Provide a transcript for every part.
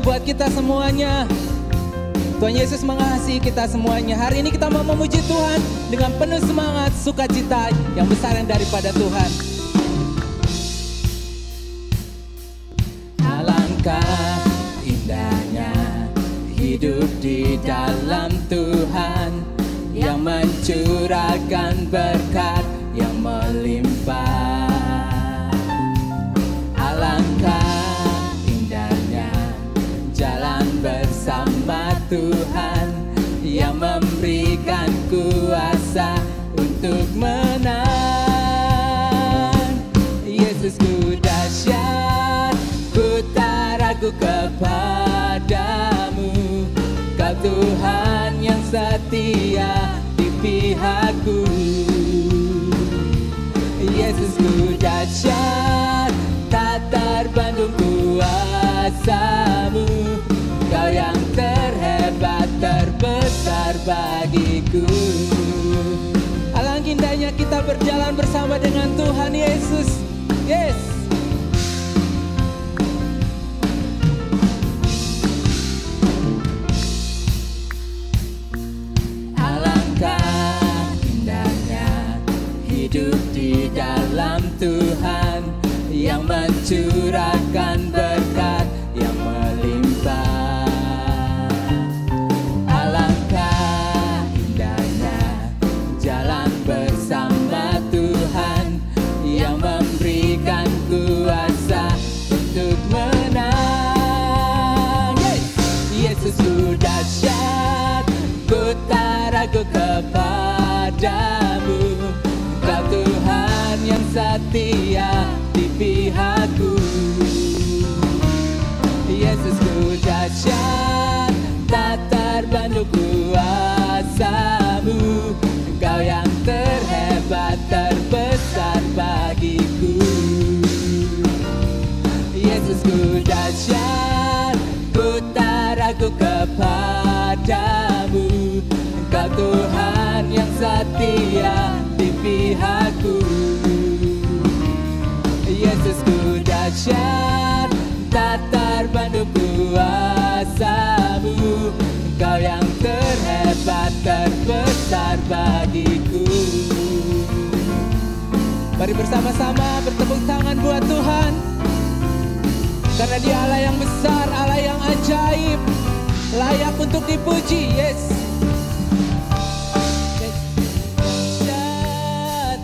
buat kita semuanya. Tuhan Yesus mengasihi kita semuanya. Hari ini kita mau memuji Tuhan dengan penuh semangat, sukacita yang besar yang daripada Tuhan. Alangkah indahnya hidup di dalam Tuhan, yang mencurahkan berkat yang melimpah. Alangkah indahnya jalan bersama Tuhan, yang memberikan kuasa untuk menang. Yesusku dahsyat, ku tak ragu kepadamu. Kau Tuhan yang setia di pihakku. Yesusku dahsyat, tak terbanding kuasamu. Kau yang terhebat, terbesar bagiku. Alangkah indahnya kita berjalan bersama dengan Tuhan Yesus. Yes. Alangkah indahnya hidup di dalam Tuhan, yang mencurahkan berkat yang melimpah. Alangkah indahnya jalan bersama Tuhan, yang memberikan kuasa untuk menang. Yesusku dahsyat, ku tak ragu kepadamu. Kau Tuhan yang setia di pihakku. Yesusku dahsyat, tak terbanding kuasamu. Kau yang terhebat, terbesar bagiku. Yesusku dahsyat, ku tak ragu kepadamu. Kau Tuhan yang setia di pihakku. Yesusku dahsyat, tak terbanding kuasamu. Kau yang terhebat, terbesar bagiku. Mari bersama-sama bertepuk tangan buat Tuhan, karena Dia Allah yang besar, Allah yang ajaib, layak untuk dipuji. Yes.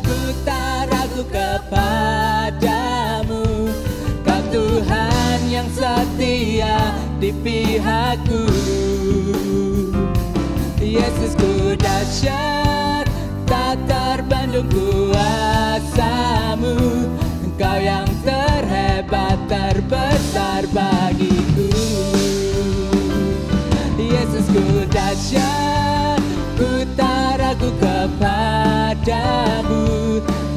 Ku tak ragu kepadamu. Kau Tuhan yang setia di pihakku. Yesusku dahsyat, tak terbanding kuasamu. Engkau yang terhebat, terbesar bagiku. Yesusku dahsyat, ku tak ragu kepadamu.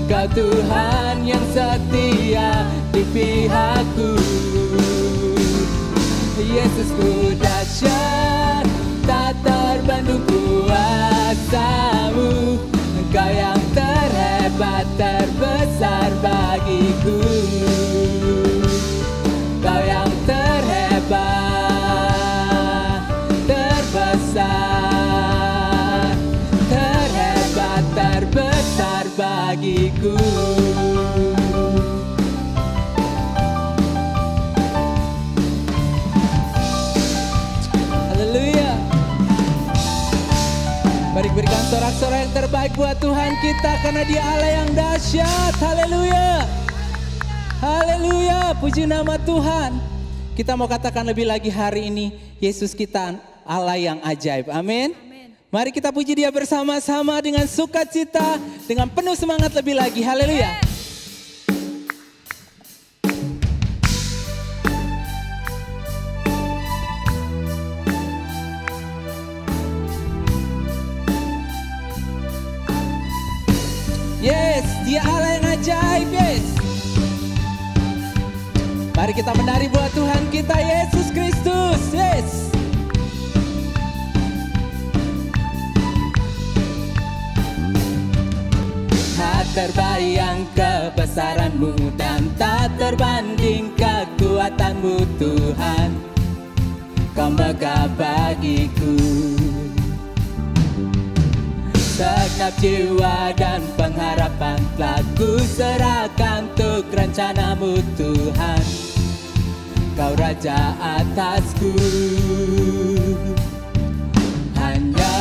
Kau Tuhan yang setia di pihakku. Yesusku dahsyat, tak terbanding kuasamu. Engkau yang terhebat, terbesar bagiku. Kau yang terhebat, terbesar, terhebat, terbesar bagiku. Haleluya. Mari berikan sorak-sorai yang terbaik buat Tuhan kita, karena Dia Allah yang dahsyat. Haleluya. Haleluya, puji nama Tuhan. Kita mau katakan lebih lagi hari ini, Yesus kita Allah yang ajaib. Amin. Mari kita puji Dia bersama-sama dengan sukacita, dengan penuh semangat lebih lagi. Haleluya. Yes, Dia Allah yang ajaib. Yes. Mari kita menari buat Tuhan kita Yesus Kristus. Yes. Tak terbayang kebesaran-Mu dan tak terbanding kekuatan-Mu Tuhan. Kau megah bagiku. Segenap jiwa dan pengharapan telah ku serahkan untuk rencanamu Tuhan. Kau Raja atasku, hanya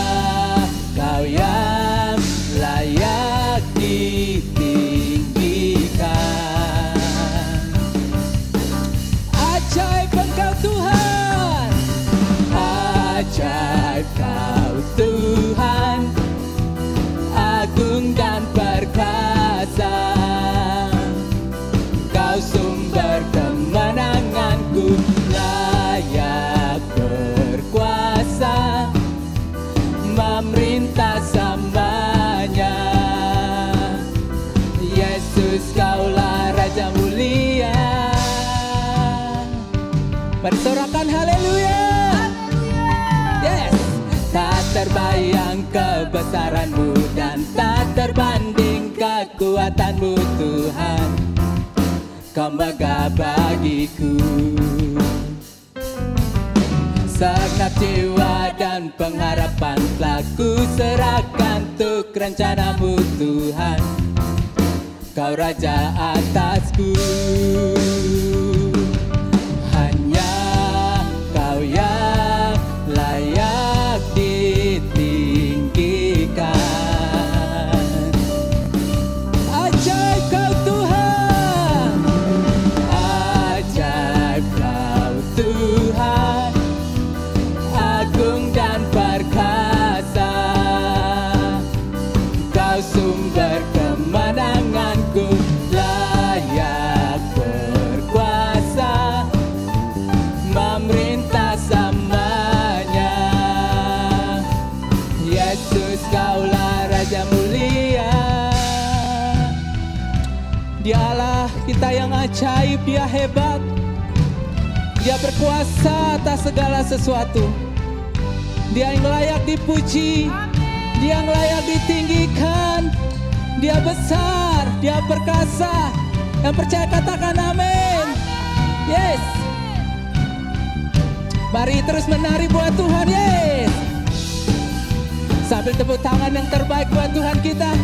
Kau yang layak ditinggikan. Ajaib Engkau Tuhan, ajaib Kau Tuhan, agung dan perkasa. Kau sumber kemenanganku, layak berkuasa, memerintah selamanya. Yesus, Kaulah Raja mulia. Mari sorakan haleluya. Yes. Tak terbayang kebesaranmu dan tak terbanding kekuatanmu Tuhan. Kau megah bagiku. Segenap jiwa dan pengharapan telah ku serahkan untuk rencanamu Tuhan. Kau Raja atasku, hanya Kau yang layak ditinggikan. Ajaib Kau Tuhan, ajaib Kau Tuhan, agung dan perkasa. Kau sumber kemenanganku, layak berkuasa, memerintah selamanya. Yesus, Kaulah Raja mulia. Dialah kita yang ajaib, Dia hebat, Dia berkuasa atas segala sesuatu. Dia yang layak dipuji, Dia yang layak ditinggikan. Dia besar, Dia perkasa. Yang percaya katakan amin. Yes. Mari terus menari buat Tuhan. Yes. Sambil tepuk tangan yang terbaik buat Tuhan kita.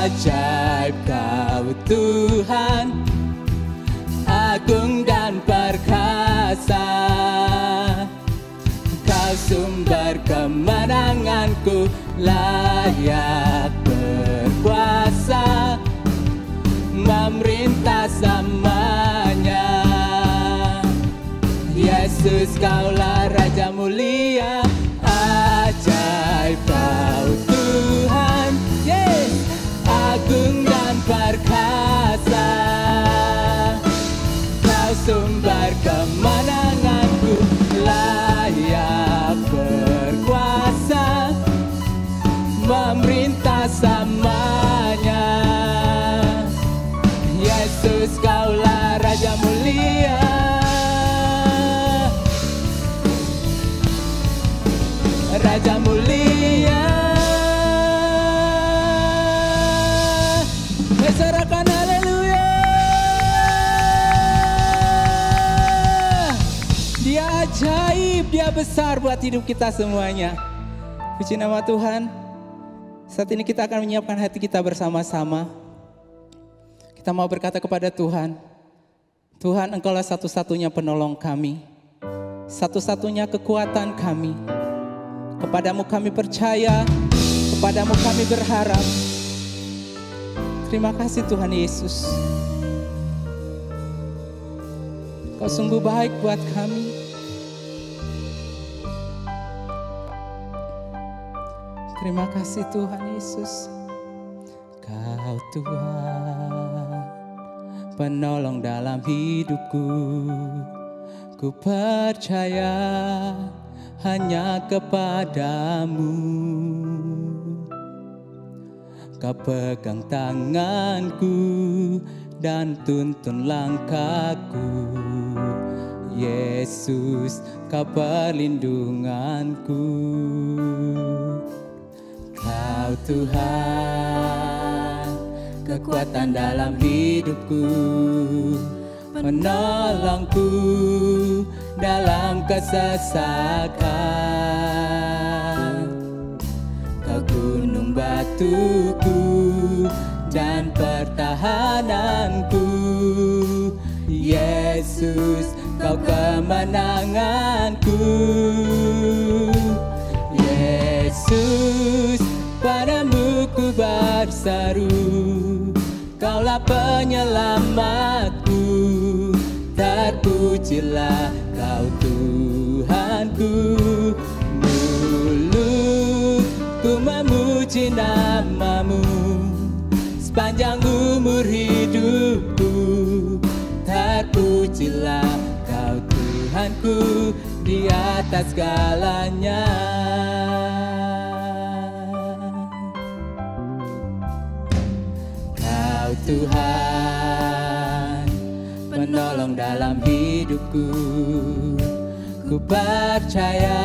Ajaib Kau Tuhan, agung dan perkasa. Kau sumber kemenanganku, layak berkuasa, memerintah selamanya. Yesus, Kaulah Raja mulia. Ajaib Kau Tuhan, yes, agung dan perkasa. Kau sumber kemenanganku, layak berkuasa, memerintah selamanya. Yesus, Kaulah Raja mulia. Raja mulia. Sorakan haleluya. Dia ajaib, Dia besar buat hidup kita semuanya. Puji nama Tuhan. Saat ini kita akan menyiapkan hati kita bersama-sama. Kita mau berkata kepada Tuhan, Tuhan, Engkaulah satu-satunya penolong kami, satu-satunya kekuatan kami. Kepadamu kami percaya, kepadamu kami berharap. Terima kasih Tuhan Yesus. Kau sungguh baik buat kami. Terima kasih Tuhan Yesus. Kau Tuhan, penolong dalam hidupku. Ku percaya hanya kepadamu. Kau pegang tanganku dan tuntun langkahku. Yesus, Kau perlindunganku. Kau Tuhan, kekuatan dalam hidupku, penolongku dalam kesesakan. Kau gunung batuku dan pertahananku, Yesus, Kau kemenanganku. Yesus, padamu ku berseru, Kaulah penyelamatku. Terpujilah Kau Tuhanku. Mulutku memuji namamu sepanjang umur hidupku. Terpujilah Kau Tuhanku di atas segalanya. Kau Tuhan, penolong dalam hidupku. Ku percaya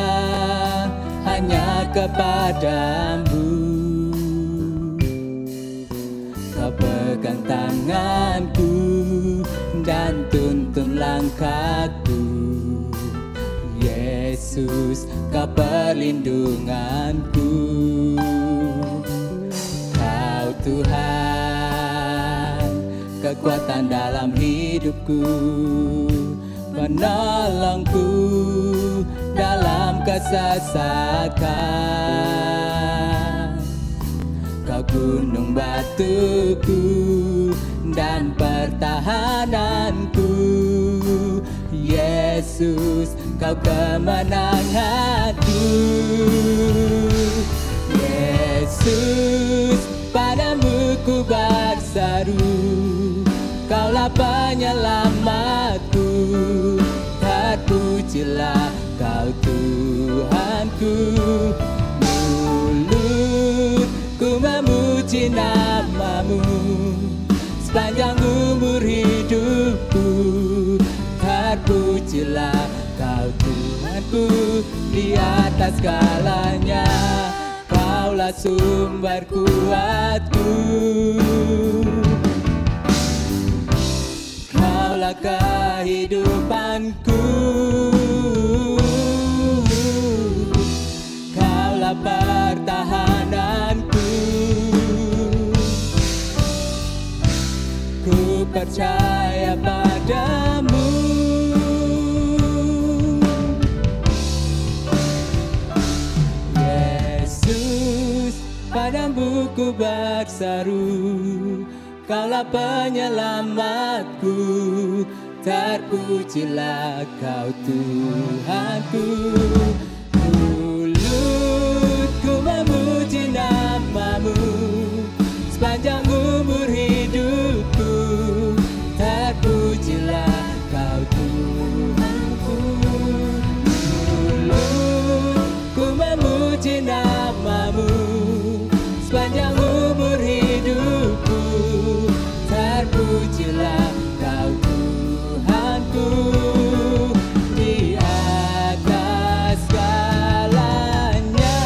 hanya kepadamu. Kau pegang tanganku dan tuntun langkahku. Yesus, Kau perlindunganku. Kau Tuhan, kekuatan dalam hidupku, penolongku dalam kesesakan. Kau gunung batuku dan pertahananku. Yesus, Kau kemenanganku. Yesus, padamu ku berseru, Kaulah penyelamatku. Terpujilah Kau Tuhanku. Mulutku memuji namamu sepanjang umur hidupku. Terpujilah Kau Tuhanku di atas segalanya. Kaulah sumber kuatku, Kaulah kehidupanku, Kaulah pertahananku. Ku percaya padamu. Yesus, padamu ku berseru, Kaulah penyelamatku. Terpujilah Kau Tuhanku. Mulutku memuji namamu sepanjang umur hidupku. Terpujilah Kau Tuhanku. Mulutku memuji namamu sepanjang umur hidupku. Terpujilah Kau Tuhanku di atas segalanya.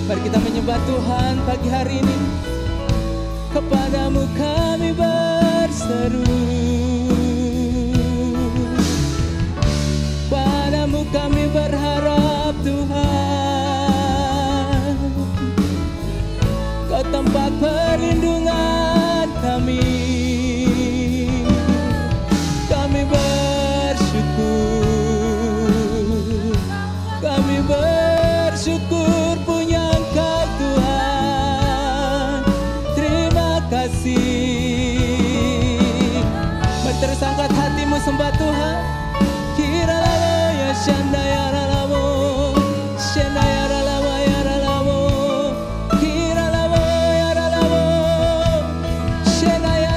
Mari kita menyembah Tuhan pagi hari ini. Kepadamu kami berseru, padamu kami berharap Tuhan. Kau tempat perlindungan kami. Kami bersyukur, kami bersyukur punya Engkau Tuhan. Terima kasih. Mari terus angkat hatimu sembah Tuhan. Kiralala ya shanda ya ralamo, shanda ya ralamo ya ralamo. Kiralamo ya ralamo, shanda ya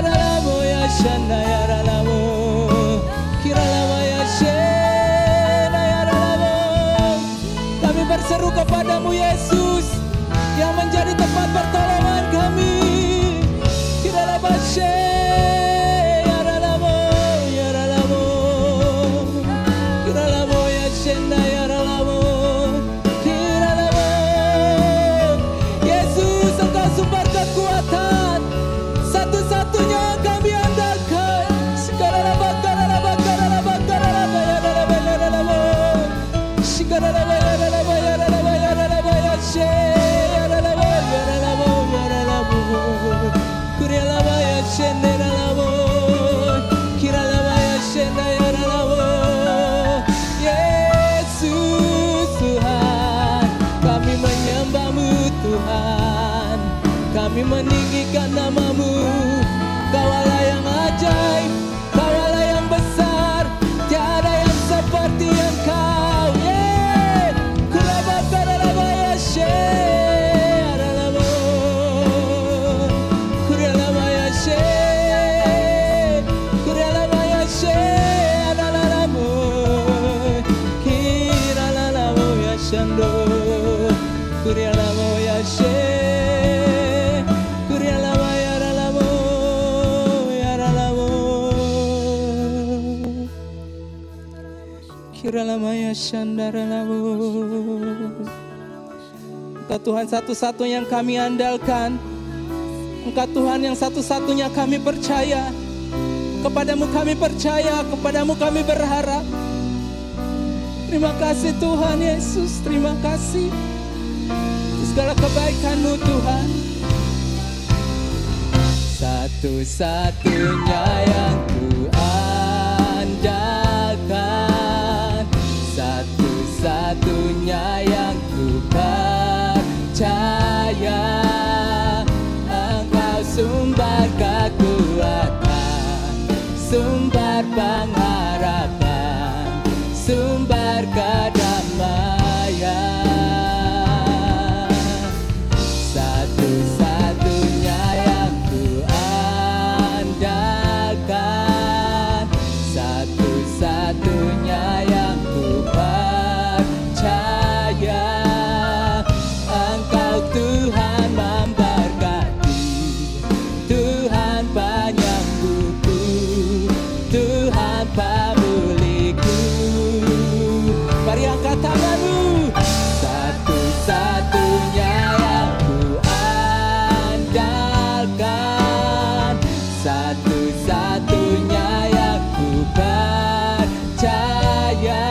kami meninggikan nama-Mu. Kau-Allah yang ajaib, Kau-Allah yang besar, tiada yang seperti Engkau. Engkau Tuhan satu-satunya yang kami andalkan. Engkau Tuhan yang satu-satunya kami percaya. Kepadamu kami percaya, kepadamu kami berharap. Terima kasih Tuhan Yesus, terima kasih segala kebaikan-Mu Tuhan. Satu-satunya yang ku andalkan, satu-satunya yang ku percaya. Engkau sumber kekuatan, sumber pengharapan, sumber kedamaian. Satu-satunya yang ku andalkan, satu-satunya yang ku percaya. Engkau Tuhan memberkati, Tuhan penyembuhku, Tuhan pemuliku. Mari angkat tanganmu. Satu-satunya yang ku andalkan, satu-satunya yang ku percaya.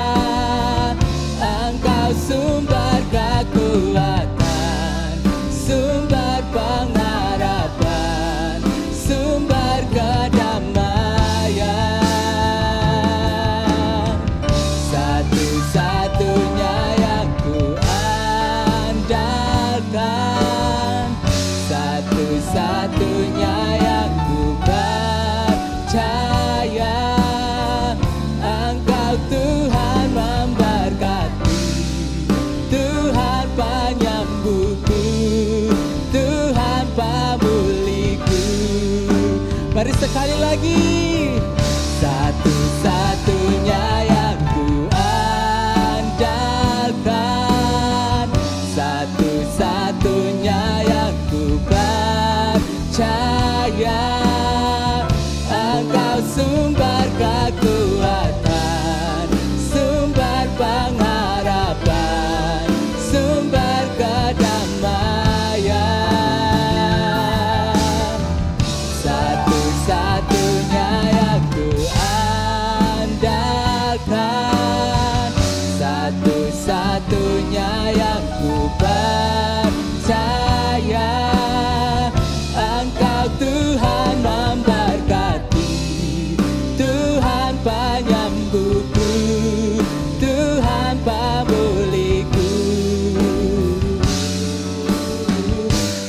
Engkau sumber kekuatan, sumber pengharapan, sumber kedamaian. Satu-satunya yang ku andalkan, satu-satunya yang ku percaya. Engkau Tuhan memberkati, Tuhan penyembuhku, Tuhan pemuliku. Mari sekali lagi. Satu-satunya yang ku andalkan, satu-satunya yang ku percaya. Engkau sumber kekuatan, sumber pengharapan, sumber kedamaian. Satu-satunya yang ku andalkan, satu-satunya yang ku percaya. Engkau Tuhan memberkati, Tuhan penyembuhku, Tuhan pemuliku.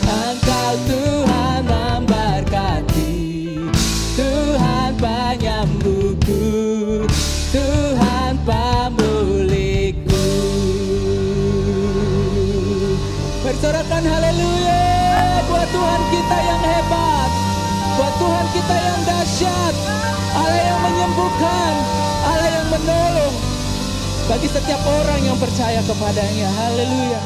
Engkau Tuhan memberkati, Tuhan penyembuhku, Tuhan pemuliku. Bersorakan haleluya buat Tuhan kita yang hebat, buat Tuhan kita yang dahsyat, Allah yang menyembuhkan, Allah yang menolong bagi setiap orang yang percaya kepadanya. Haleluya.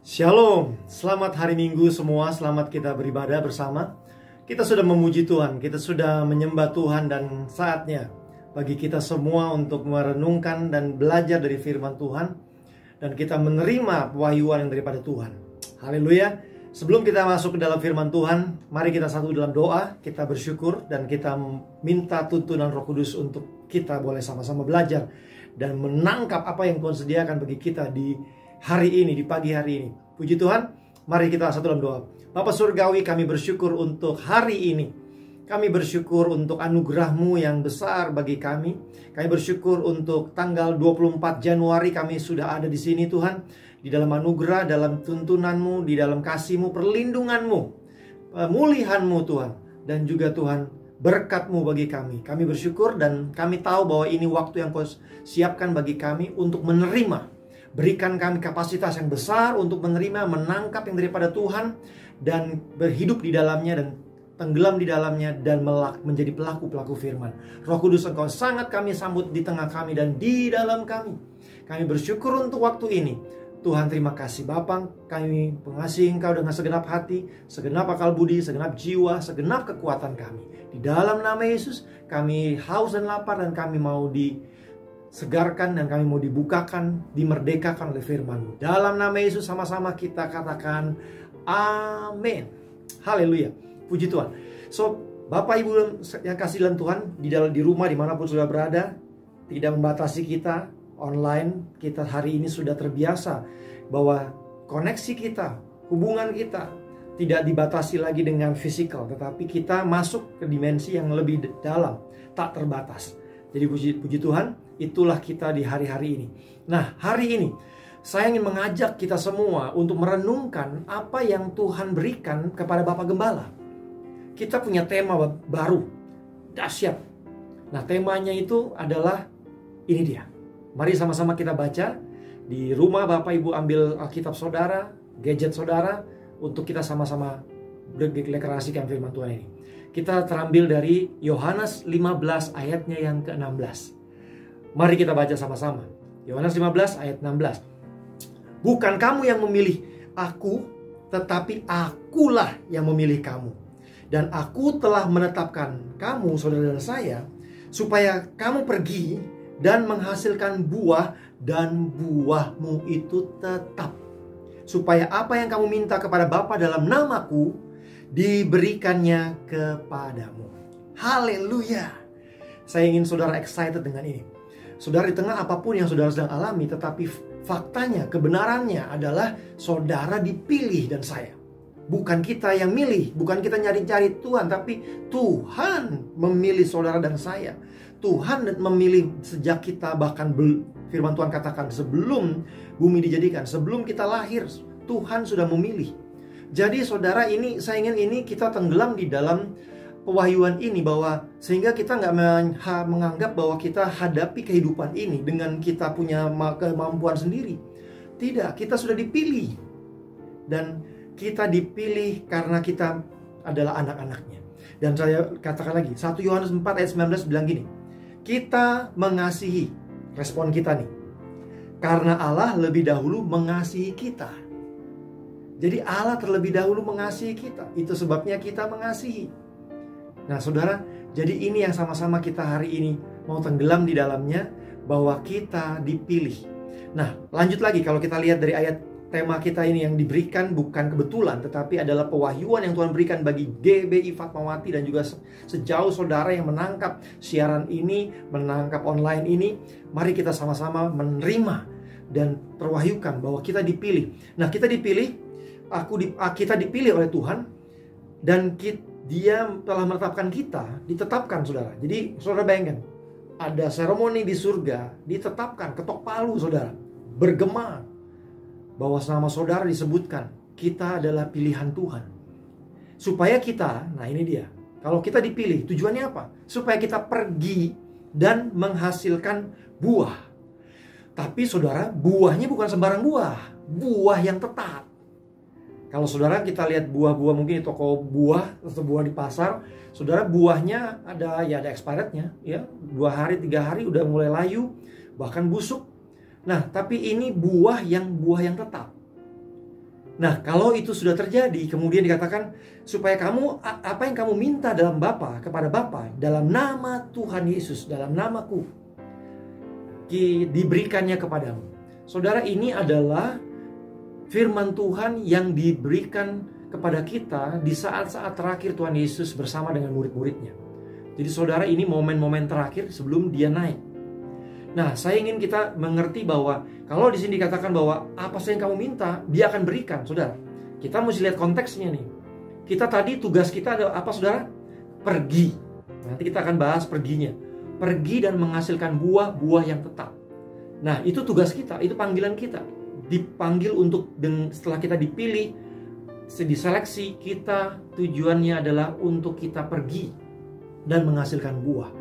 Shalom, selamat hari Minggu semua, selamat kita beribadah bersama. Kita sudah memuji Tuhan, kita sudah menyembah Tuhan, dan saatnya bagi kita semua untuk merenungkan dan belajar dari firman Tuhan, dan kita menerima pewahyuan yang daripada Tuhan. Haleluya. Sebelum kita masuk ke dalam firman Tuhan, mari kita satu dalam doa, kita bersyukur dan kita minta tuntunan Roh Kudus untuk kita boleh sama-sama belajar dan menangkap apa yang Tuhan sediakan bagi kita di hari ini, di pagi hari ini. Puji Tuhan, mari kita satu dalam doa. Bapa Surgawi, kami bersyukur untuk hari ini. Kami bersyukur untuk anugerah-Mu yang besar bagi kami. Kami bersyukur untuk tanggal 24 Januari kami sudah ada di sini Tuhan. Di dalam anugerah, dalam tuntunan-Mu, di dalam kasih-Mu, perlindungan-Mu, pemulihan-Mu Tuhan. Dan juga Tuhan, berkat-Mu bagi kami. Kami bersyukur dan kami tahu bahwa ini waktu yang Kau siapkan bagi kami untuk menerima. Berikan kami kapasitas yang besar untuk menerima, menangkap yang daripada Tuhan. Dan berhidup di dalamnya dan tenggelam di dalamnya dan menjadi pelaku-pelaku firman. Roh Kudus, Engkau sangat kami sambut di tengah kami dan di dalam kami. Kami bersyukur untuk waktu ini. Tuhan, terima kasih Bapa, kami mengasihi Engkau dengan segenap hati, segenap akal budi, segenap jiwa, segenap kekuatan kami. Di dalam nama Yesus, kami haus dan lapar dan kami mau disegarkan dan kami mau dibukakan, dimerdekakan oleh firman-Mu. Dalam nama Yesus sama-sama kita katakan amin. Haleluya. Puji Tuhan. So, Bapak Ibu yang kasih dalam Tuhan, di rumah dimanapun sudah berada, tidak membatasi kita. Online kita hari ini sudah terbiasa bahwa koneksi kita, hubungan kita tidak dibatasi lagi dengan fisikal, tetapi kita masuk ke dimensi yang lebih dalam, tak terbatas. Jadi puji Tuhan, itulah kita di hari-hari ini. Nah, hari ini saya ingin mengajak kita semua untuk merenungkan apa yang Tuhan berikan kepada Bapak Gembala. Kita punya tema baru, dahsyat. Nah, temanya itu adalah ini dia. Mari sama-sama kita baca. Di rumah Bapak Ibu ambil Alkitab saudara, gadget saudara, untuk kita sama-sama deklarasikan firman Tuhan ini. Kita terambil dari Yohanes 15 ayatnya yang ke-16. Mari kita baca sama-sama. Yohanes 15 ayat 16. Bukan kamu yang memilih aku, tetapi akulah yang memilih kamu. Dan aku telah menetapkan kamu, saudara dan saya, supaya kamu pergi dan menghasilkan buah, dan buahmu itu tetap. Supaya apa yang kamu minta kepada Bapa dalam namaku, diberikannya kepadamu. Haleluya. Saya ingin saudara excited dengan ini. Saudara, di tengah apapun yang saudara sedang alami, tetapi faktanya, kebenarannya adalah saudara dipilih dan saya. Bukan kita yang milih, bukan kita nyari-cari Tuhan, tapi Tuhan memilih saudara dan saya. Tuhan memilih sejak kita, bahkan firman Tuhan katakan sebelum bumi dijadikan, sebelum kita lahir, Tuhan sudah memilih. Jadi saudara, ini saya ingin ini kita tenggelam di dalam pewahyuan ini, bahwa sehingga kita nggak menganggap bahwa kita hadapi kehidupan ini dengan kita punya kemampuan sendiri. Tidak, kita sudah dipilih. Dan kita dipilih karena kita adalah anak-anaknya. Dan saya katakan lagi, 1 Yohanes 4 ayat 19 bilang gini, kita mengasihi, respon kita nih, karena Allah lebih dahulu mengasihi kita. Jadi Allah terlebih dahulu mengasihi kita. Itu sebabnya kita mengasihi. Nah saudara, jadi ini yang sama-sama kita hari ini mau tenggelam di dalamnya, bahwa kita dipilih. Nah lanjut lagi, kalau kita lihat dari ayat tema kita ini yang diberikan bukan kebetulan, tetapi adalah pewahyuan yang Tuhan berikan bagi GBI Fatmawati dan juga sejauh saudara yang menangkap siaran ini, menangkap online ini. Mari kita sama-sama menerima dan terwahyukan bahwa kita dipilih. Nah kita dipilih, kita dipilih oleh Tuhan, dan Dia telah menetapkan kita, ditetapkan saudara. Jadi saudara bayangkan, ada seremoni di surga, ditetapkan, ketok palu saudara, bergema, bahwa nama saudara disebutkan, kita adalah pilihan Tuhan. Supaya kita, nah ini dia, kalau kita dipilih, tujuannya apa? Supaya kita pergi dan menghasilkan buah. Tapi saudara, buahnya bukan sembarang buah, buah yang tetap. Kalau saudara kita lihat buah-buah mungkin di toko buah atau buah di pasar, saudara, buahnya ada expirednya, ya 2 hari 3 hari udah mulai layu, bahkan busuk. Nah, tapi ini buah yang tetap. Nah, kalau itu sudah terjadi, kemudian dikatakan supaya kamu, apa yang kamu minta dalam kepada Bapa, dalam nama Tuhan Yesus, dalam namaku, diberikannya kepadamu. Saudara, ini adalah firman Tuhan yang diberikan kepada kita di saat-saat terakhir Tuhan Yesus bersama dengan murid-muridnya. Jadi saudara, ini momen-momen terakhir sebelum dia naik. Nah, saya ingin kita mengerti bahwa kalau di sini dikatakan bahwa apa saja yang kamu minta, Dia akan berikan, saudara. Kita mesti lihat konteksnya nih. Kita tadi tugas kita adalah apa, saudara? pergi. Nanti kita akan bahas perginya. Pergi dan menghasilkan buah-buah yang tetap. Nah, itu tugas kita, itu panggilan kita. Dipanggil untuk, setelah kita dipilih, diseleksi, kita tujuannya adalah untuk kita pergi dan menghasilkan buah.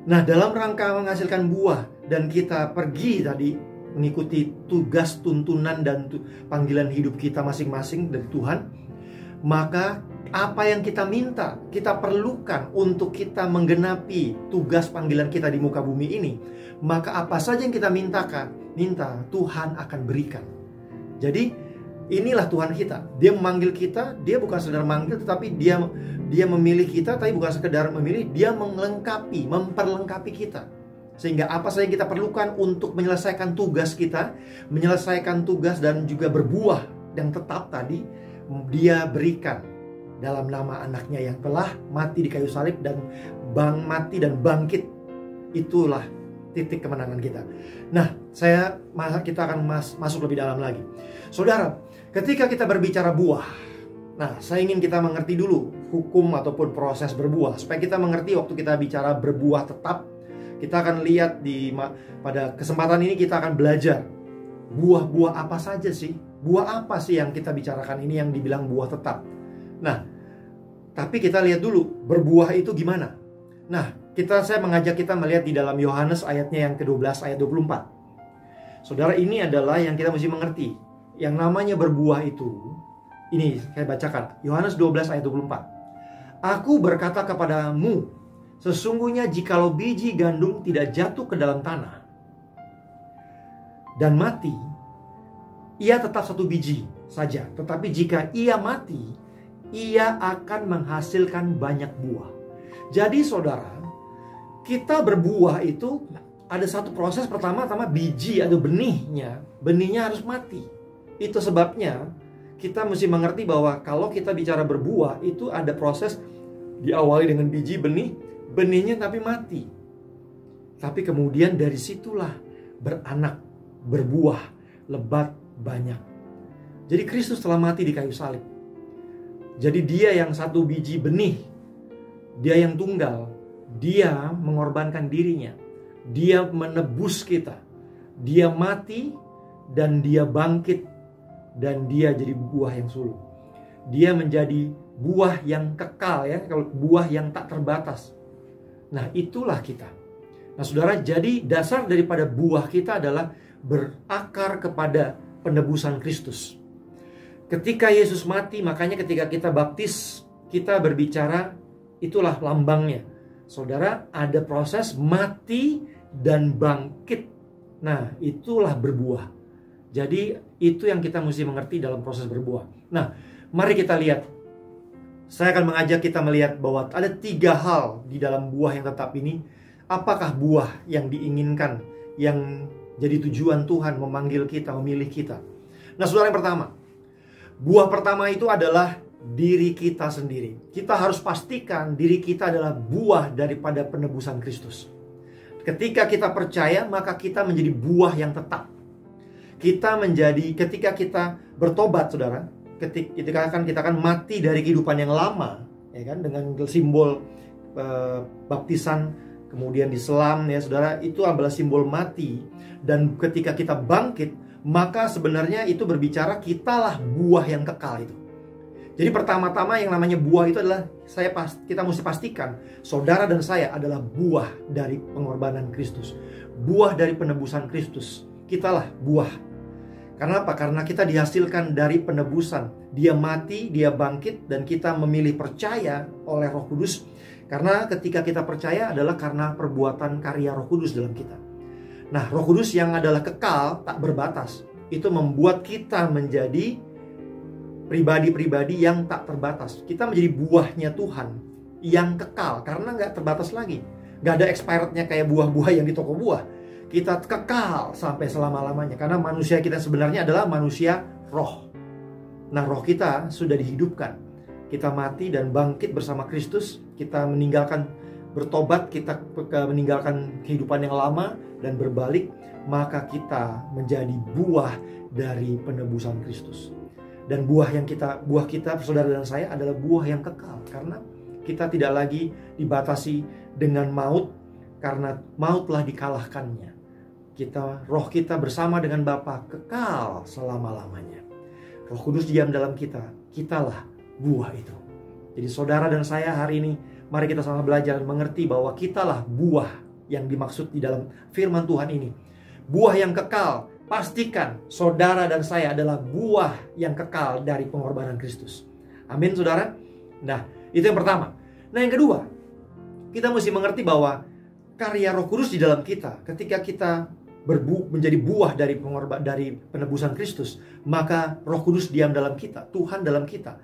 Nah, dalam rangka menghasilkan buah dan kita pergi tadi, mengikuti tugas, tuntunan, dan panggilan hidup kita masing-masing dari Tuhan, maka apa yang kita minta, kita perlukan untuk kita menggenapi tugas panggilan kita di muka bumi ini, maka apa saja yang kita minta, Tuhan akan berikan. Jadi inilah Tuhan kita. Dia memanggil kita, dia bukan sekedar manggil, tetapi dia memilih kita, tapi bukan sekedar memilih, dia memperlengkapi kita. Sehingga apa saja yang kita perlukan untuk menyelesaikan tugas kita, menyelesaikan tugas dan juga berbuah yang tetap tadi, dia berikan dalam nama anaknya yang telah mati di kayu salib dan mati dan bangkit. Itulah titik kemenangan kita. Nah, kita akan masuk lebih dalam lagi. Saudara, ketika kita berbicara buah, nah, saya ingin kita mengerti dulu hukum ataupun proses berbuah. Supaya kita mengerti waktu kita bicara berbuah tetap, kita akan lihat pada kesempatan ini kita akan belajar buah-buah apa saja sih? Buah apa sih yang kita bicarakan ini yang dibilang buah tetap? Nah, tapi kita lihat dulu berbuah itu gimana. Nah, saya mengajak kita melihat di dalam Yohanes ayatnya yang ke-12 ayat 24. Saudara, ini adalah yang kita mesti mengerti. Yang namanya berbuah itu, ini saya bacakan, Yohanes 12 ayat 24. Aku berkata kepadamu, sesungguhnya jikalau biji gandum tidak jatuh ke dalam tanah dan mati, ia tetap satu biji saja. Tetapi jika ia mati, ia akan menghasilkan banyak buah. Jadi saudara, kita berbuah itu ada satu proses. Pertama biji atau benihnya harus mati. Itu sebabnya kita mesti mengerti bahwa kalau kita bicara berbuah, itu ada proses diawali dengan biji, benihnya tapi mati. Tapi kemudian dari situlah beranak, berbuah, lebat, banyak. Jadi Kristus telah mati di kayu salib. Jadi dia yang satu biji benih, dia yang tunggal, dia mengorbankan dirinya, dia menebus kita, dia mati dan dia bangkit, dan dia jadi buah yang sulung. Dia menjadi buah yang kekal, ya, kalau buah yang tak terbatas. Nah, itulah kita. Nah, saudara, jadi dasar daripada buah kita adalah berakar kepada penebusan Kristus. Ketika Yesus mati, makanya ketika kita baptis, kita berbicara, itulah lambangnya. Saudara, ada proses mati dan bangkit. Nah, itulah berbuah. Jadi, itu yang kita mesti mengerti dalam proses berbuah. Nah, mari kita lihat. Saya akan mengajak kita melihat bahwa ada 3 hal di dalam buah yang tetap ini. Apakah buah yang diinginkan, yang jadi tujuan Tuhan memanggil kita, memilih kita? Nah, saudara, yang pertama, buah pertama itu adalah diri kita sendiri. Kita harus pastikan diri kita adalah buah daripada penebusan Kristus. Ketika kita percaya, maka kita menjadi buah yang tetap. Ketika kita bertobat, saudara, ketika kita akan mati dari kehidupan yang lama, ya kan, dengan simbol baptisan, kemudian diselam, ya saudara, itu adalah simbol mati. Dan ketika kita bangkit, maka sebenarnya itu berbicara kitalah buah yang kekal itu. Jadi pertama-tama yang namanya buah itu adalah kita mesti pastikan saudara dan saya adalah buah dari pengorbanan Kristus, buah dari penebusan Kristus. Kitalah buah. Karena apa? Karena kita dihasilkan dari penebusan. Dia mati, dia bangkit, dan kita memilih percaya oleh Roh Kudus. Karena ketika kita percaya adalah karena perbuatan karya Roh Kudus dalam kita. Nah, Roh Kudus yang adalah kekal, tak berbatas, itu membuat kita menjadi pribadi-pribadi yang tak terbatas. Kita menjadi buahnya Tuhan yang kekal, karena nggak terbatas lagi. Nggak ada expirednya kayak buah-buah yang di toko buah. Kita kekal sampai selama-lamanya, karena manusia kita sebenarnya adalah manusia roh. Nah, roh kita sudah dihidupkan. Kita mati dan bangkit bersama Kristus. Kita meninggalkan, bertobat, kita meninggalkan kehidupan yang lama dan berbalik, maka kita menjadi buah dari penebusan Kristus. Dan buah kita, saudara dan saya, adalah buah yang kekal, karena Kita tidak lagi dibatasi dengan maut, karena maut telah dikalahkannya. Roh kita bersama dengan Bapa kekal selama-lamanya. Roh Kudus diam dalam kita, kitalah buah itu. Jadi saudara dan saya hari ini, mari kita sama belajar dan mengerti bahwa kitalah buah yang dimaksud di dalam firman Tuhan ini. Buah yang kekal. Pastikan saudara dan saya adalah buah yang kekal dari pengorbanan Kristus. Amin, saudara. Nah, itu yang pertama. Nah, yang kedua, kita mesti mengerti bahwa karya Roh Kudus di dalam kita, ketika kita menjadi buah dari penebusan Kristus, maka Roh Kudus diam dalam kita, Tuhan dalam kita.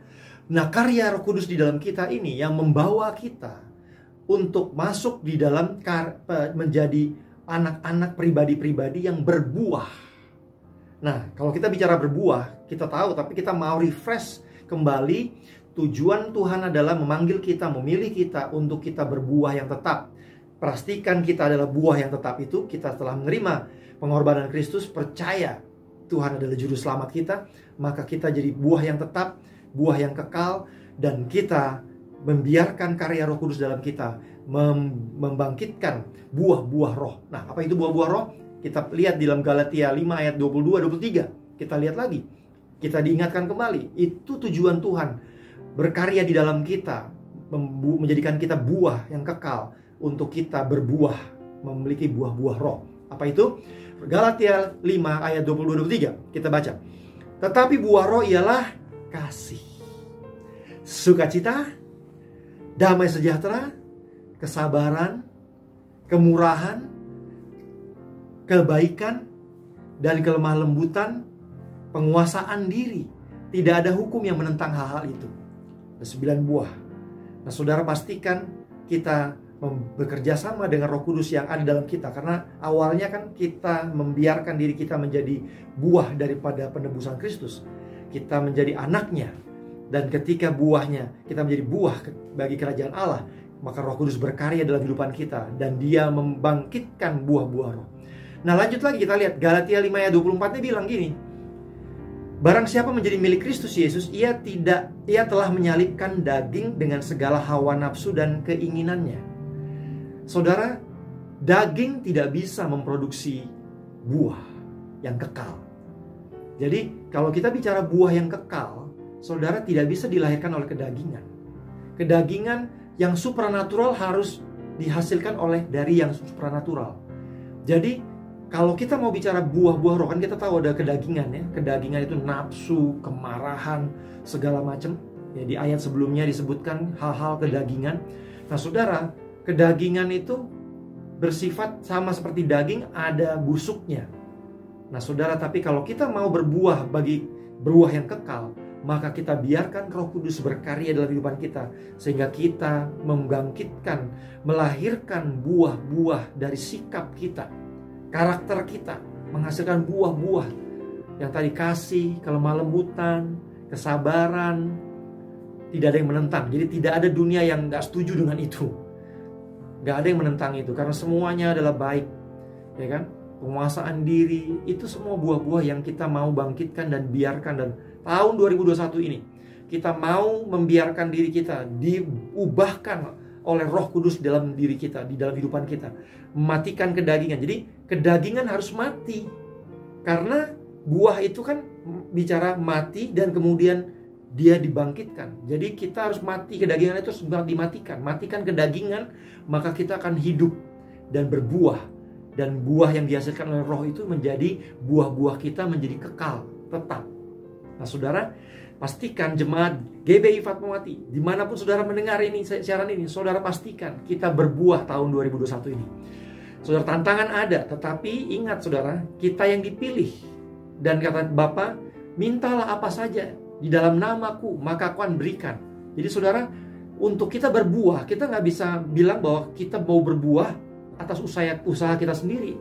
Nah, karya Roh Kudus di dalam kita ini yang membawa kita untuk masuk di dalam menjadi anak-anak pribadi-pribadi yang berbuah. Nah, kalau kita bicara berbuah, kita tahu, tapi kita mau refresh kembali. Tujuan Tuhan adalah memanggil kita, memilih kita untuk kita berbuah yang tetap. Pastikan kita adalah buah yang tetap itu. Kita telah menerima pengorbanan Kristus, percaya Tuhan adalah juru selamat kita, maka kita jadi buah yang tetap, buah yang kekal, dan kita membiarkan karya Roh Kudus dalam kita membangkitkan buah-buah roh. Nah, apa itu buah-buah roh? Kita lihat di dalam Galatia 5 ayat 22-23. Kita lihat lagi. Kita diingatkan kembali. Itu tujuan Tuhan. Berkarya di dalam kita. Menjadikan kita buah yang kekal. Untuk kita berbuah. Memiliki buah-buah roh. Apa itu? Galatia 5 ayat 22-23. Kita baca. Tetapi buah roh ialah kasih, sukacita, damai sejahtera, kesabaran, kemurahan, kebaikan, dan kelemah lembutan, penguasaan diri. Tidak ada hukum yang menentang hal-hal itu. Ada 9 buah. Nah, saudara pastikan kita bekerja sama dengan Roh Kudus yang ada dalam kita. Karena awalnya kan kita membiarkan diri kita menjadi buah daripada penebusan Kristus. Kita menjadi anaknya. Dan ketika buahnya, kita menjadi buah bagi kerajaan Allah, maka Roh Kudus berkarya dalam kehidupan kita. Dan dia membangkitkan buah-buah roh. Nah, lanjut lagi kita lihat Galatia 5 ayat 24-nya bilang gini. Barang siapa menjadi milik Kristus Yesus, ia telah menyalibkan daging dengan segala hawa nafsu dan keinginannya. Saudara, daging tidak bisa memproduksi buah yang kekal. Jadi, kalau kita bicara buah yang kekal, saudara, tidak bisa dilahirkan oleh kedagingan. Kedagingan yang supranatural harus dihasilkan dari yang supranatural. Jadi, kalau kita mau bicara buah-buah roh, kan kita tahu ada kedagingan ya. Kedagingan itu nafsu, kemarahan, segala macam. Ya, di ayat sebelumnya disebutkan hal-hal kedagingan. Nah, saudara, kedagingan itu bersifat sama seperti daging, ada busuknya. Nah, saudara, tapi kalau kita mau berbuah yang kekal, maka kita biarkan Roh Kudus berkarya dalam kehidupan kita, sehingga kita membangkitkan, melahirkan buah-buah dari sikap kita, karakter kita, menghasilkan buah-buah yang tadi kasih, kelemah lembutan, kesabaran. Tidak ada yang menentang. Jadi tidak ada dunia yang gak setuju dengan itu. Gak ada yang menentang itu, karena semuanya adalah baik, ya kan? Penguasaan diri, itu semua buah-buah yang kita mau bangkitkan dan biarkan. Dan tahun 2021 ini kita mau membiarkan diri kita diubahkan oleh Roh Kudus dalam diri kita, di dalam kehidupan kita. Mematikan kedagingan. Jadi kedagingan harus mati. Karena buah itu kan bicara mati dan kemudian dia dibangkitkan. Jadi kita harus mati, kedagingan itu harus dimatikan. Matikan kedagingan, maka kita akan hidup dan berbuah. Dan buah yang dihasilkan oleh roh itu menjadi buah-buah kita menjadi kekal, tetap. Nah, saudara, pastikan jemaat GBI Fatmawati, dimanapun saudara mendengar ini, siaran ini, saudara pastikan kita berbuah tahun 2021 ini. Saudara, tantangan ada, tetapi ingat saudara, kita yang dipilih. Dan kata Bapa, mintalah apa saja di dalam namaku, maka aku akan berikan. Jadi saudara, untuk kita berbuah, kita nggak bisa bilang bahwa kita mau berbuah atas usaha kita sendiri.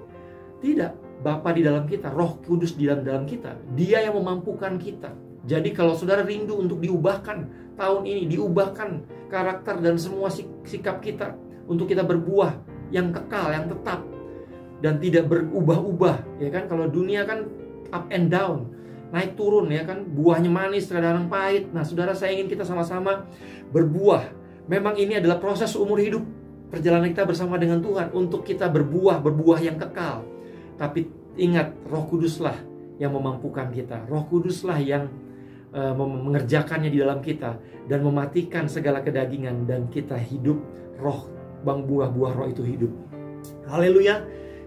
Tidak, Bapa di dalam kita, Roh Kudus di dalam kita, Dia yang memampukan kita. Jadi kalau saudara rindu untuk diubahkan tahun ini, diubahkan karakter dan semua sikap kita, untuk kita berbuah yang kekal, yang tetap, dan tidak berubah-ubah, ya kan? Kalau dunia kan up and down, naik turun, ya kan? Buahnya manis, kadang-kadang pahit. Nah, saudara, saya ingin kita sama-sama berbuah Memang ini adalah proses umur hidup, perjalanan kita bersama dengan Tuhan untuk kita berbuah yang kekal. Tapi ingat, Roh Kuduslah yang memampukan kita. Roh Kuduslah yang mengerjakannya di dalam kita dan mematikan segala kedagingan, dan kita hidup roh, buah-buah roh itu hidup. Haleluya.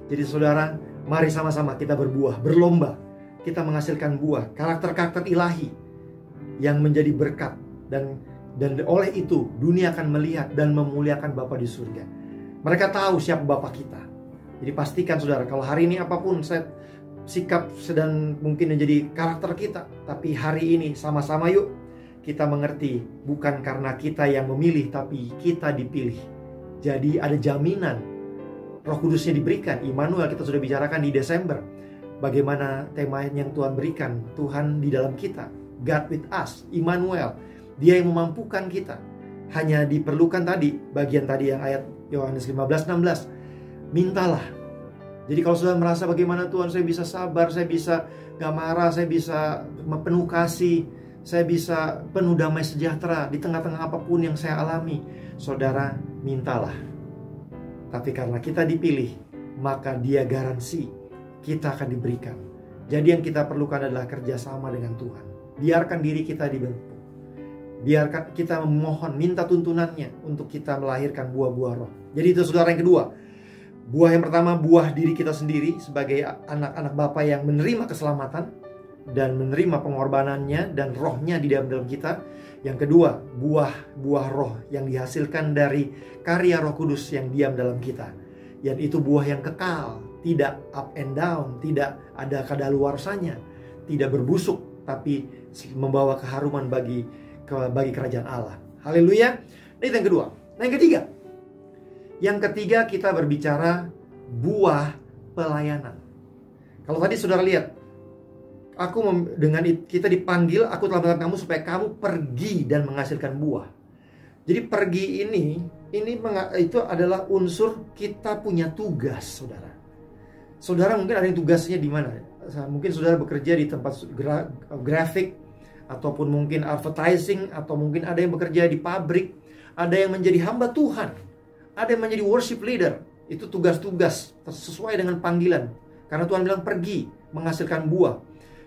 Jadi saudara, mari sama-sama kita berbuah, berlomba. Kita menghasilkan buah, karakter-karakter ilahi yang menjadi berkat, dan oleh itu dunia akan melihat dan memuliakan Bapa di surga. Mereka tahu siapa Bapa kita. Jadi pastikan saudara, kalau hari ini apapun sikap sedang mungkin menjadi karakter kita, tapi hari ini sama-sama yuk kita mengerti, bukan karena kita yang memilih, tapi kita dipilih. Jadi ada jaminan Roh Kudusnya diberikan. Immanuel kita sudah bicarakan di Desember, bagaimana tema yang Tuhan berikan, Tuhan di dalam kita, God with us, Immanuel. Dia yang memampukan kita. Hanya diperlukan tadi, bagian tadi yang ayat Yohanes 15:16, mintalah. Jadi kalau sudah merasa bagaimana Tuhan, saya bisa sabar, saya bisa gak marah, saya bisa penuh kasih, saya bisa penuh damai sejahtera di tengah-tengah apapun yang saya alami, saudara, mintalah. Tapi karena kita dipilih, maka dia garansi kita akan diberikan. Jadi yang kita perlukan adalah kerjasama dengan Tuhan. Biarkan diri kita dibentuk. Biarkan kita memohon, minta tuntunannya untuk kita melahirkan buah-buah roh. Jadi itu saudara yang kedua. Buah yang pertama, buah diri kita sendiri sebagai anak-anak Bapa yang menerima keselamatan dan menerima pengorbanannya dan rohnya di dalam kita. Yang kedua, buah roh yang dihasilkan dari karya Roh Kudus yang diam dalam kita. Yang itu buah yang kekal, tidak up and down, tidak ada kadaluarsanya, tidak berbusuk, tapi membawa keharuman bagi kerajaan Allah. Haleluya. Ini yang kedua. Nah, yang ketiga kita berbicara buah pelayanan. Kalau tadi saudara lihat, dengan kita dipanggil, aku telah mengatakan kamu supaya kamu pergi dan menghasilkan buah. Jadi pergi itu adalah unsur kita punya tugas, saudara. Saudara mungkin ada yang tugasnya di mana? Mungkin saudara bekerja di tempat grafik, ataupun mungkin advertising, atau mungkin ada yang bekerja di pabrik, ada yang menjadi hamba Tuhan, ada yang menjadi worship leader. Itu tugas-tugas sesuai dengan panggilan. Karena Tuhan bilang pergi menghasilkan buah.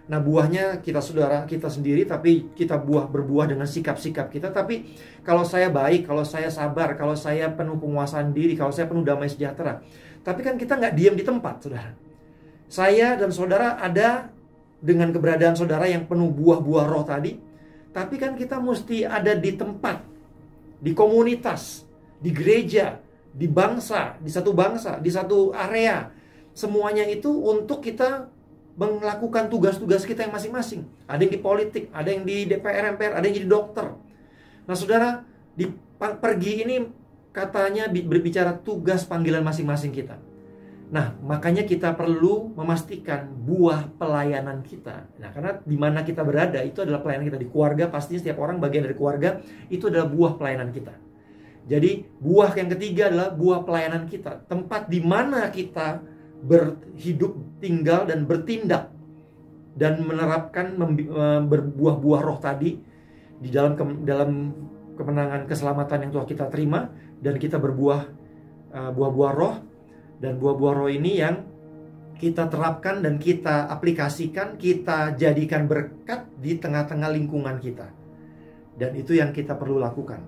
Nah, buahnya saudara kita sendiri, tapi kita berbuah dengan sikap-sikap kita. Tapi kalau saya baik, kalau saya sabar, kalau saya penuh penguasaan diri, kalau saya penuh damai sejahtera, tapi kan kita nggak diam di tempat, saudara. Saya dan saudara ada dengan keberadaan saudara yang penuh buah-buah roh tadi, tapi kan kita mesti ada di tempat, di komunitas, di gereja, di bangsa, di satu area. Semuanya itu untuk kita melakukan tugas-tugas kita yang masing-masing. Ada yang di politik, ada yang di DPR, MPR, ada yang jadi dokter. Nah, saudara, di pergi ini katanya berbicara tugas panggilan masing-masing kita. Nah, makanya kita perlu memastikan buah pelayanan kita. Nah, karena di mana kita berada itu adalah pelayanan kita. Di keluarga, pastinya setiap orang bagian dari keluarga, itu adalah buah pelayanan kita. Jadi, buah yang ketiga adalah buah pelayanan kita. Tempat di mana kita berhidup, tinggal, dan bertindak, dan menerapkan berbuah-buah roh tadi di dalam kemenangan keselamatan yang Tuhan kita terima, dan kita berbuah buah-buah roh. Dan buah-buah roh ini yang kita terapkan dan kita aplikasikan, kita jadikan berkat di tengah-tengah lingkungan kita. Dan itu yang kita perlu lakukan.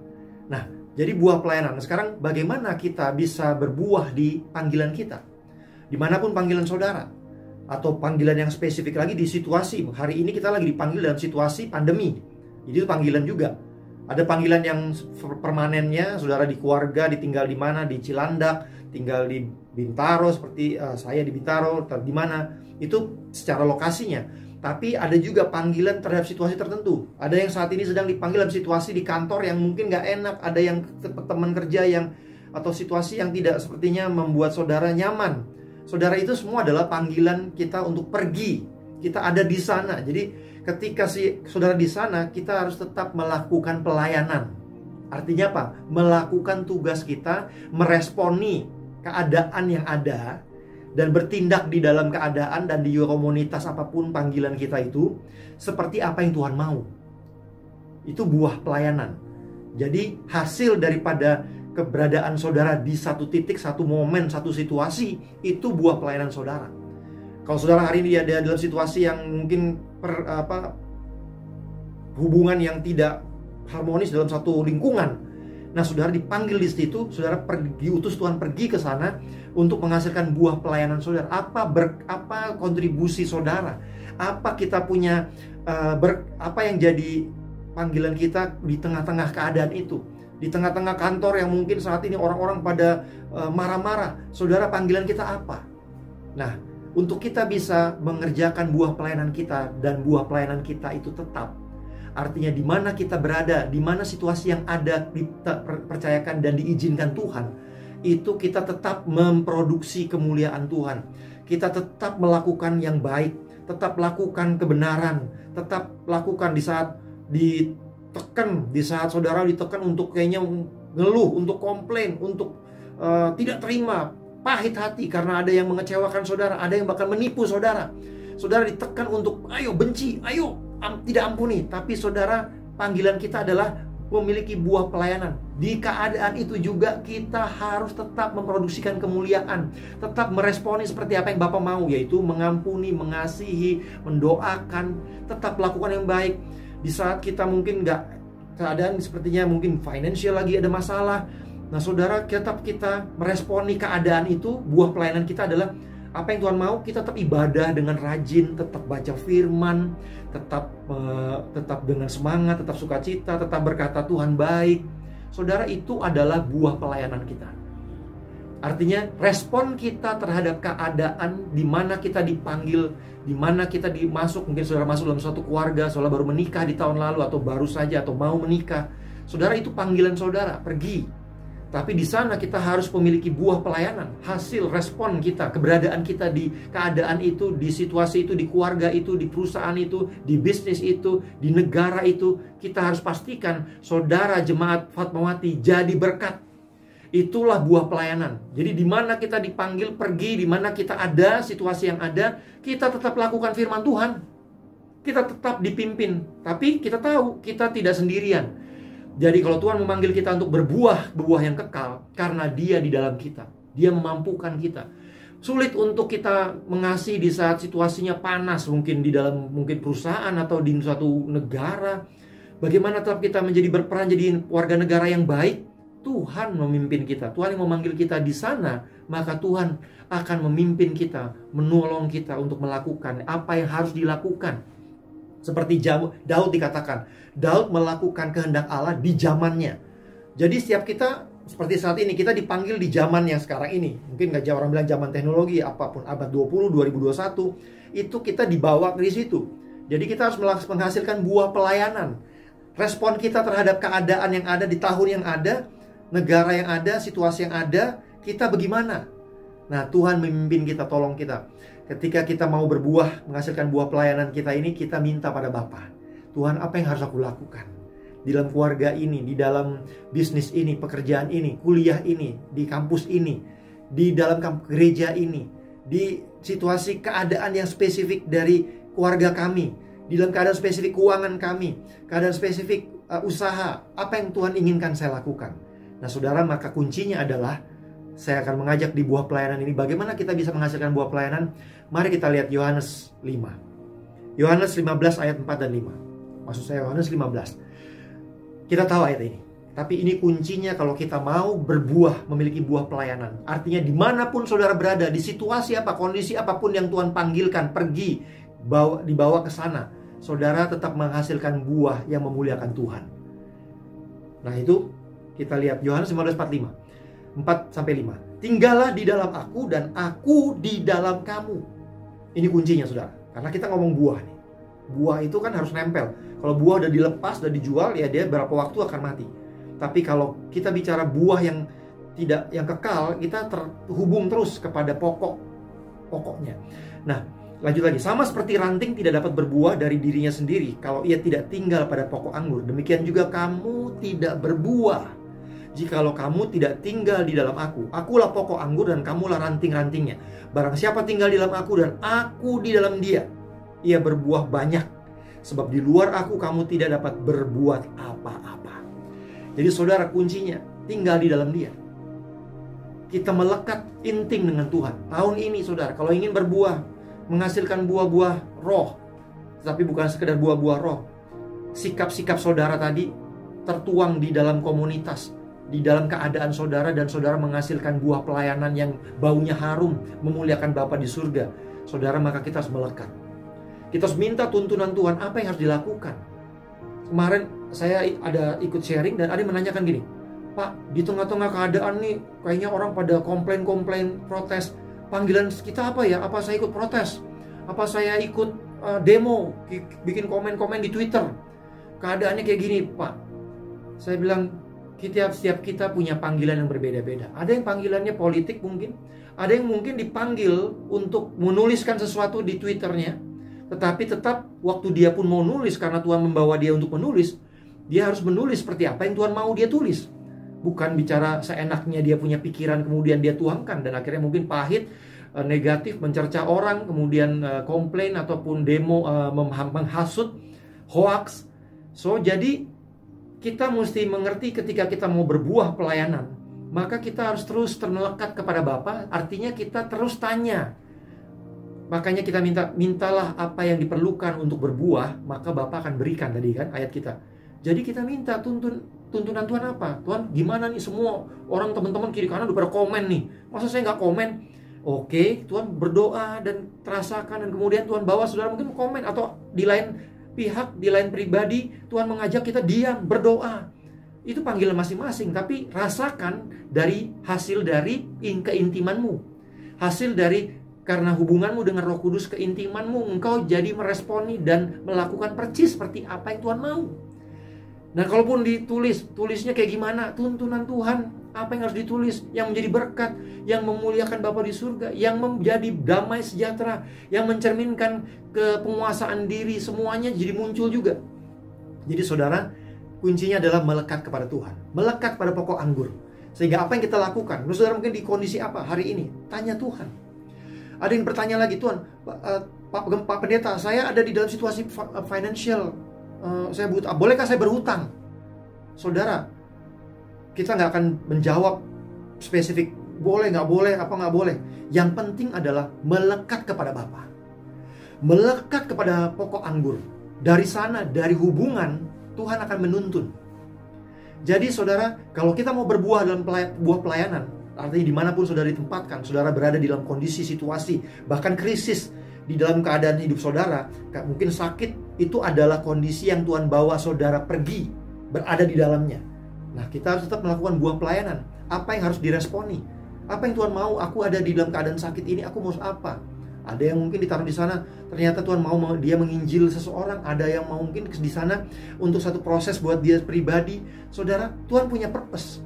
Nah, jadi buah pelayanan. Sekarang bagaimana kita bisa berbuah di panggilan kita? Dimanapun panggilan saudara. Atau panggilan yang spesifik lagi di situasi. Hari ini kita lagi dipanggil dalam situasi pandemi. Jadi itu panggilan juga. Ada panggilan yang permanennya, saudara di keluarga, ditinggal di mana, di Cilandak, tinggal di Bintaro, seperti saya di Bintaro, di mana, itu secara lokasinya. Tapi ada juga panggilan terhadap situasi tertentu. Ada yang saat ini sedang dipanggil dalam situasi di kantor yang mungkin gak enak, ada yang teman kerja yang, atau situasi yang tidak sepertinya membuat saudara nyaman. Saudara, itu semua adalah panggilan kita untuk pergi. Kita ada di sana. Jadi ketika saudara di sana, kita harus tetap melakukan pelayanan. Artinya apa? Melakukan tugas kita, meresponi keadaan yang ada, dan bertindak di dalam keadaan dan di komunitas apapun panggilan kita itu, seperti apa yang Tuhan mau. Itu buah pelayanan. Jadi hasil daripada keberadaan saudara di satu titik, satu momen, satu situasi, itu buah pelayanan saudara. Kalau saudara hari ini ada dalam situasi yang mungkin hubungan yang tidak harmonis dalam satu lingkungan, nah saudara dipanggil di situ, saudara diutus Tuhan pergi ke sana untuk menghasilkan buah pelayanan saudara. Apa kontribusi saudara? Apa kita punya apa yang jadi panggilan kita di tengah-tengah keadaan itu? Di tengah-tengah kantor yang mungkin saat ini orang-orang pada marah-marah, saudara, panggilan kita apa? Nah, untuk kita bisa mengerjakan buah pelayanan kita, dan buah pelayanan kita itu tetap, artinya di mana kita berada, di mana situasi yang ada dipercayakan dan diizinkan Tuhan, itu kita tetap memproduksi kemuliaan Tuhan. Kita tetap melakukan yang baik, tetap lakukan kebenaran, tetap lakukan di saat ditekan, di saat saudara ditekan untuk kayaknya ngeluh, untuk komplain, untuk tidak terima, pahit hati karena ada yang mengecewakan saudara, ada yang bahkan menipu saudara. Saudara ditekan untuk ayo benci, ayo tidak ampuni. Tapi saudara, panggilan kita adalah memiliki buah pelayanan. Di keadaan itu juga kita harus tetap memproduksikan kemuliaan, tetap meresponi seperti apa yang Bapa mau, yaitu mengampuni, mengasihi, mendoakan, tetap lakukan yang baik. Di saat kita mungkin keadaan sepertinya mungkin financial lagi ada masalah, nah saudara, tetap kita meresponi keadaan itu. Buah pelayanan kita adalah apa yang Tuhan mau, kita tetap ibadah dengan rajin, tetap baca firman, tetap dengan semangat, tetap sukacita, tetap berkata Tuhan baik. Saudara, itu adalah buah pelayanan kita. Artinya respon kita terhadap keadaan di mana kita dipanggil, di mana kita dimasuk. Mungkin saudara masuk dalam suatu keluarga, saudara baru menikah di tahun lalu, atau baru saja, atau mau menikah. Saudara, itu panggilan saudara, pergi. Tapi di sana kita harus memiliki buah pelayanan, hasil respon kita, keberadaan kita di keadaan itu, di situasi itu, di keluarga itu, di perusahaan itu, di bisnis itu, di negara itu. Kita harus pastikan saudara jemaat Fatmawati jadi berkat. Itulah buah pelayanan. Jadi di mana kita dipanggil pergi, di mana kita ada, situasi yang ada, kita tetap lakukan firman Tuhan. Kita tetap dipimpin, tapi kita tahu kita tidak sendirian. Jadi kalau Tuhan memanggil kita untuk berbuah yang kekal, karena Dia di dalam kita, Dia memampukan kita. Sulit untuk kita mengasihi di saat situasinya panas, mungkin di dalam perusahaan atau di suatu negara. Bagaimana tetap kita menjadi berperan jadi warga negara yang baik? Tuhan memimpin kita, Tuhan yang memanggil kita di sana, maka Tuhan akan memimpin kita, menolong kita untuk melakukan apa yang harus dilakukan. Seperti Daud dikatakan, Daud melakukan kehendak Allah di zamannya. Jadi setiap kita, seperti saat ini, kita dipanggil di zaman yang sekarang ini. Mungkin nggak jauh orang bilang zaman teknologi, apapun, abad 20, 2021, itu kita dibawa ke situ. Jadi kita harus menghasilkan buah pelayanan. Respon kita terhadap keadaan yang ada di tahun yang ada, negara yang ada, situasi yang ada, kita bagaimana? Nah, Tuhan memimpin kita, tolong kita. Ketika kita mau berbuah, menghasilkan buah pelayanan kita ini, kita minta pada Bapa, Tuhan, apa yang harus aku lakukan di dalam keluarga ini, di dalam bisnis ini, pekerjaan ini, kuliah ini, di kampus ini, di dalam gereja ini, di situasi keadaan yang spesifik dari keluarga kami, di dalam keadaan spesifik keuangan kami, keadaan spesifik usaha, apa yang Tuhan inginkan saya lakukan. Nah saudara, maka kuncinya adalah saya akan mengajak di buah pelayanan ini, bagaimana kita bisa menghasilkan buah pelayanan. Mari kita lihat Yohanes 5. Yohanes 15 ayat 4 dan 5. Maksud saya Yohanes 15. Kita tahu ayat ini. Tapi ini kuncinya kalau kita mau berbuah, memiliki buah pelayanan. Artinya dimanapun saudara berada, di situasi apa, kondisi apapun yang Tuhan panggilkan, pergi, dibawa ke sana, saudara tetap menghasilkan buah yang memuliakan Tuhan. Nah itu kita lihat Yohanes 15:45. 4-5. Tinggallah di dalam aku dan aku di dalam kamu. Ini kuncinya saudara. Karena kita ngomong buah nih. Buah itu kan harus nempel. Kalau buah udah dilepas, udah dijual, ya dia berapa waktu akan mati. Tapi kalau kita bicara buah yang kekal, kita terhubung terus kepada pokoknya. Nah, lanjut lagi. Sama seperti ranting tidak dapat berbuah dari dirinya sendiri kalau ia tidak tinggal pada pokok anggur. Demikian juga kamu tidak berbuah jikalau kamu tidak tinggal di dalam aku. Akulah pokok anggur dan kamulah ranting-rantingnya. Barang siapa tinggal di dalam aku dan aku di dalam dia, ia berbuah banyak. Sebab di luar aku kamu tidak dapat berbuat apa-apa. Jadi saudara, kuncinya tinggal di dalam Dia. Kita melekat intim dengan Tuhan. Tahun ini saudara, kalau ingin berbuah, menghasilkan buah-buah roh, tapi bukan sekedar buah-buah roh, sikap-sikap saudara tadi tertuang di dalam komunitas, di dalam keadaan saudara, dan saudara menghasilkan buah pelayanan yang baunya harum, memuliakan Bapa di surga. Saudara, maka kita harus melekat. Kita harus minta tuntunan Tuhan, apa yang harus dilakukan. Kemarin saya ada ikut sharing dan ada yang menanyakan gini, Pak, di tengah-tengah keadaan nih, kayaknya orang pada komplain, protes. Panggilan kita apa ya? Apa saya ikut protes? Apa saya ikut demo, bikin komen-komen di Twitter? Keadaannya kayak gini, Pak. Saya bilang, setiap kita punya panggilan yang berbeda-beda. Ada yang panggilannya politik mungkin. Ada yang mungkin dipanggil untuk menuliskan sesuatu di Twitternya. Tetapi tetap waktu dia pun mau nulis, karena Tuhan membawa dia untuk menulis, dia harus menulis seperti apa yang Tuhan mau dia tulis. Bukan bicara seenaknya dia punya pikiran kemudian dia tuangkan, dan akhirnya mungkin pahit, negatif, mencerca orang, kemudian komplain ataupun demo, menghasut, hoax. So jadi kita mesti mengerti ketika kita mau berbuah pelayanan, maka kita harus terus termelekat kepada Bapa. Artinya kita terus tanya. Makanya kita mintalah apa yang diperlukan untuk berbuah, maka Bapa akan berikan, tadi kan ayat kita. Jadi kita minta tuntunan Tuhan apa? Tuhan, gimana nih, semua orang teman-teman kiri kanan udah pada komen nih. Masa saya nggak komen? Oke, Tuhan berdoa dan terasakan, dan kemudian Tuhan bawa saudara mungkin komen, atau di lain pihak, di lain pribadi, Tuhan mengajak kita diam, berdoa. Itu panggilan masing-masing, tapi rasakan dari hasil dari keintimanmu. Hasil dari karena hubunganmu dengan Roh Kudus, keintimanmu, engkau jadi meresponi dan melakukan percis seperti apa yang Tuhan mau. Nah, kalaupun tulisnya kayak gimana, tuntunan Tuhan, apa yang harus ditulis, yang menjadi berkat, yang memuliakan Bapa di surga, yang menjadi damai sejahtera, yang mencerminkan kepenguasaan diri, semuanya jadi muncul juga. Jadi saudara, kuncinya adalah melekat kepada Tuhan, melekat pada pokok anggur. Sehingga apa yang kita lakukan, saudara mungkin di kondisi apa hari ini, tanya Tuhan. Ada yang bertanya lagi, Tuhan, Pak Pendeta, saya ada di dalam situasi financial, saya butuh, bolehkah saya berhutang? Saudara, kita nggak akan menjawab spesifik, boleh, nggak boleh, apa nggak boleh. Yang penting adalah melekat kepada Bapa, melekat kepada pokok anggur. Dari sana, dari hubungan, Tuhan akan menuntun. Jadi saudara, kalau kita mau berbuah dalam buah pelayanan, artinya dimanapun saudara ditempatkan, saudara berada di dalam kondisi, situasi, bahkan krisis di dalam keadaan hidup saudara, mungkin sakit, itu adalah kondisi yang Tuhan bawa saudara pergi, berada di dalamnya. Nah, kita harus tetap melakukan buah pelayanan. Apa yang harus diresponi? Apa yang Tuhan mau? Aku ada di dalam keadaan sakit ini, aku mau apa? Ada yang mungkin ditaruh di sana, ternyata Tuhan mau dia menginjil seseorang. Ada yang mau mungkin di sana untuk satu proses buat dia pribadi. Saudara, Tuhan punya purpose.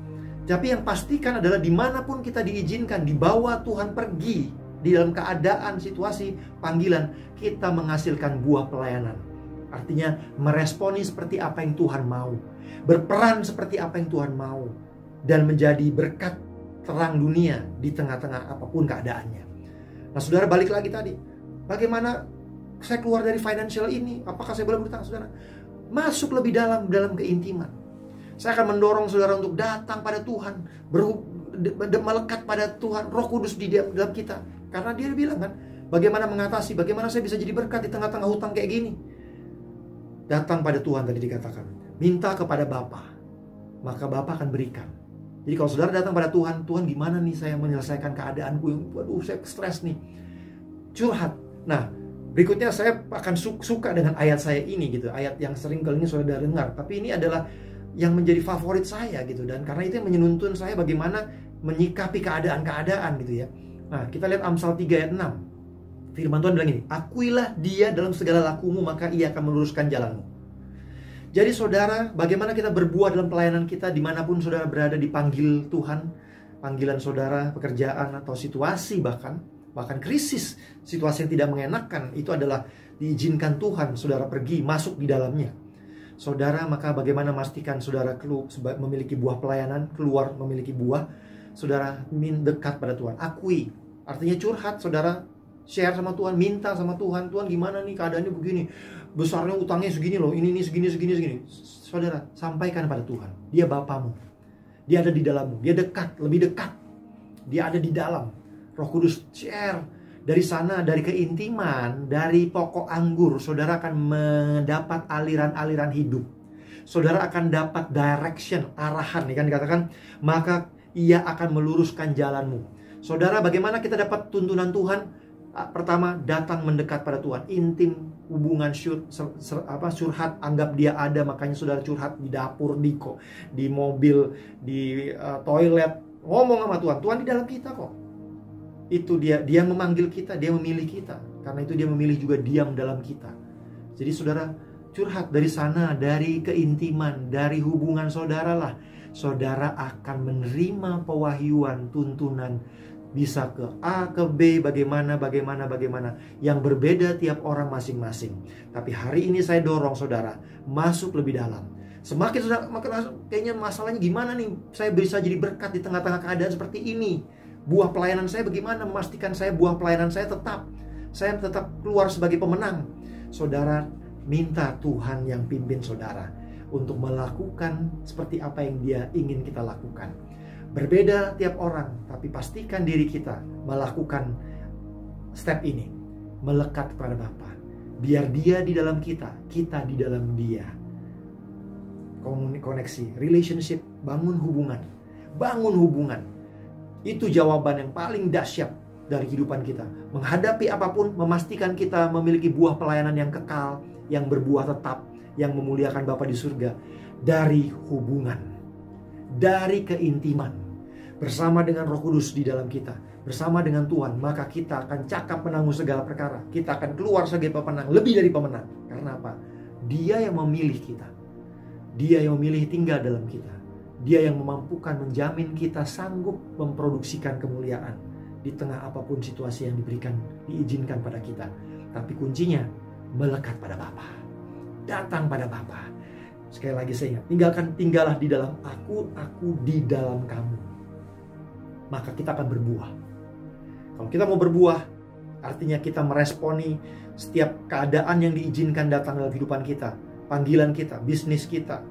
Tapi yang pastikan adalah dimanapun kita diizinkan, dibawa Tuhan pergi, di dalam keadaan, situasi, panggilan, kita menghasilkan buah pelayanan. Artinya meresponi seperti apa yang Tuhan mau, berperan seperti apa yang Tuhan mau, dan menjadi berkat terang dunia di tengah-tengah apapun keadaannya. Nah saudara, balik lagi tadi, bagaimana saya keluar dari financial ini? Apakah saya boleh berhutang? Saudara, masuk lebih dalam keintiman. Saya akan mendorong saudara untuk datang pada Tuhan, melekat pada Tuhan, Roh Kudus di dalam kita. Karena dia bilang kan, bagaimana mengatasi, bagaimana saya bisa jadi berkat di tengah-tengah hutang kayak gini. Datang pada Tuhan tadi dikatakan, minta kepada Bapa, maka Bapa akan berikan. Jadi kalau saudara datang pada Tuhan, Tuhan gimana nih saya menyelesaikan keadaanku yang, waduh saya stres nih, curhat. Nah, berikutnya saya akan suka dengan ayat saya ini gitu, ayat yang sering kali ini saudara dengar, tapi ini adalah yang menjadi favorit saya gitu, dan karena itu yang menuntun saya bagaimana menyikapi keadaan-keadaan gitu ya. Nah, kita lihat Amsal 3 ayat 6. Firman Tuhan bilang ini, akuilah dia dalam segala lakumu, maka ia akan meluruskan jalanmu. Jadi saudara, bagaimana kita berbuah dalam pelayanan kita, dimanapun saudara berada, dipanggil Tuhan, panggilan saudara, pekerjaan atau situasi, bahkan krisis, situasi yang tidak mengenakan, itu adalah diizinkan Tuhan saudara pergi, masuk di dalamnya. Saudara, maka bagaimana memastikan saudara memiliki buah pelayanan, keluar memiliki buah. Saudara dekat pada Tuhan, akui, artinya curhat, saudara share sama Tuhan, minta sama Tuhan, Tuhan gimana nih keadaannya begini, besarnya utangnya segini loh, ini segini. Saudara, sampaikan pada Tuhan. Dia Bapamu. Dia ada di dalammu. Dia dekat, lebih dekat. Dia ada di dalam. Roh Kudus share. Dari sana, dari keintiman, dari pokok anggur, saudara akan mendapat aliran-aliran hidup. Saudara akan dapat direction, arahan, ya kan dikatakan, maka ia akan meluruskan jalanmu. Saudara, bagaimana kita dapat tuntunan Tuhan? Pertama, datang mendekat pada Tuhan, intim, hubungan curhat, anggap dia ada, makanya saudara curhat di dapur, di mobil, di toilet, ngomong sama Tuhan. Tuhan di dalam kita kok. Itu dia memanggil kita, dia memilih kita. Karena itu dia memilih juga diam dalam kita. Jadi saudara, curhat dari sana, dari keintiman, dari hubungan saudara lah. Saudara akan menerima pewahyuan, tuntunan. Bisa ke A, ke B, bagaimana. Yang berbeda tiap orang masing-masing. Tapi hari ini saya dorong saudara, masuk lebih dalam. Semakin saudara, makin kayaknya masalahnya gimana nih, saya bisa jadi berkat di tengah-tengah keadaan seperti ini. Buah pelayanan saya bagaimana, memastikan buah pelayanan saya tetap keluar sebagai pemenang. Saudara, minta Tuhan yang pimpin saudara untuk melakukan seperti apa yang dia ingin kita lakukan. Berbeda tiap orang, tapi pastikan diri kita melakukan step ini. Melekat kepada Bapa. Biar dia di dalam kita, kita di dalam dia. Koneksi, relationship, bangun hubungan. Itu jawaban yang paling dahsyat dari kehidupan kita. Menghadapi apapun, memastikan kita memiliki buah pelayanan yang kekal, yang berbuah tetap, yang memuliakan Bapa di surga. Dari hubungan, dari keintiman, bersama dengan Roh Kudus di dalam kita, bersama dengan Tuhan, maka kita akan cakap menanggung segala perkara. Kita akan keluar sebagai pemenang, lebih dari pemenang. Karena apa? Dia yang memilih kita. Dia yang memilih tinggal dalam kita. Dia yang memampukan, menjamin kita sanggup memproduksikan kemuliaan di tengah apapun situasi yang diizinkan pada kita. Tapi kuncinya, melekat pada Bapa. Datang pada Bapa. Sekali lagi saya ingat, tinggallah di dalam aku di dalam kamu. Maka kita akan berbuah. Kalau kita mau berbuah, artinya kita meresponi setiap keadaan yang diizinkan datang dalam kehidupan kita. Panggilan kita, bisnis kita,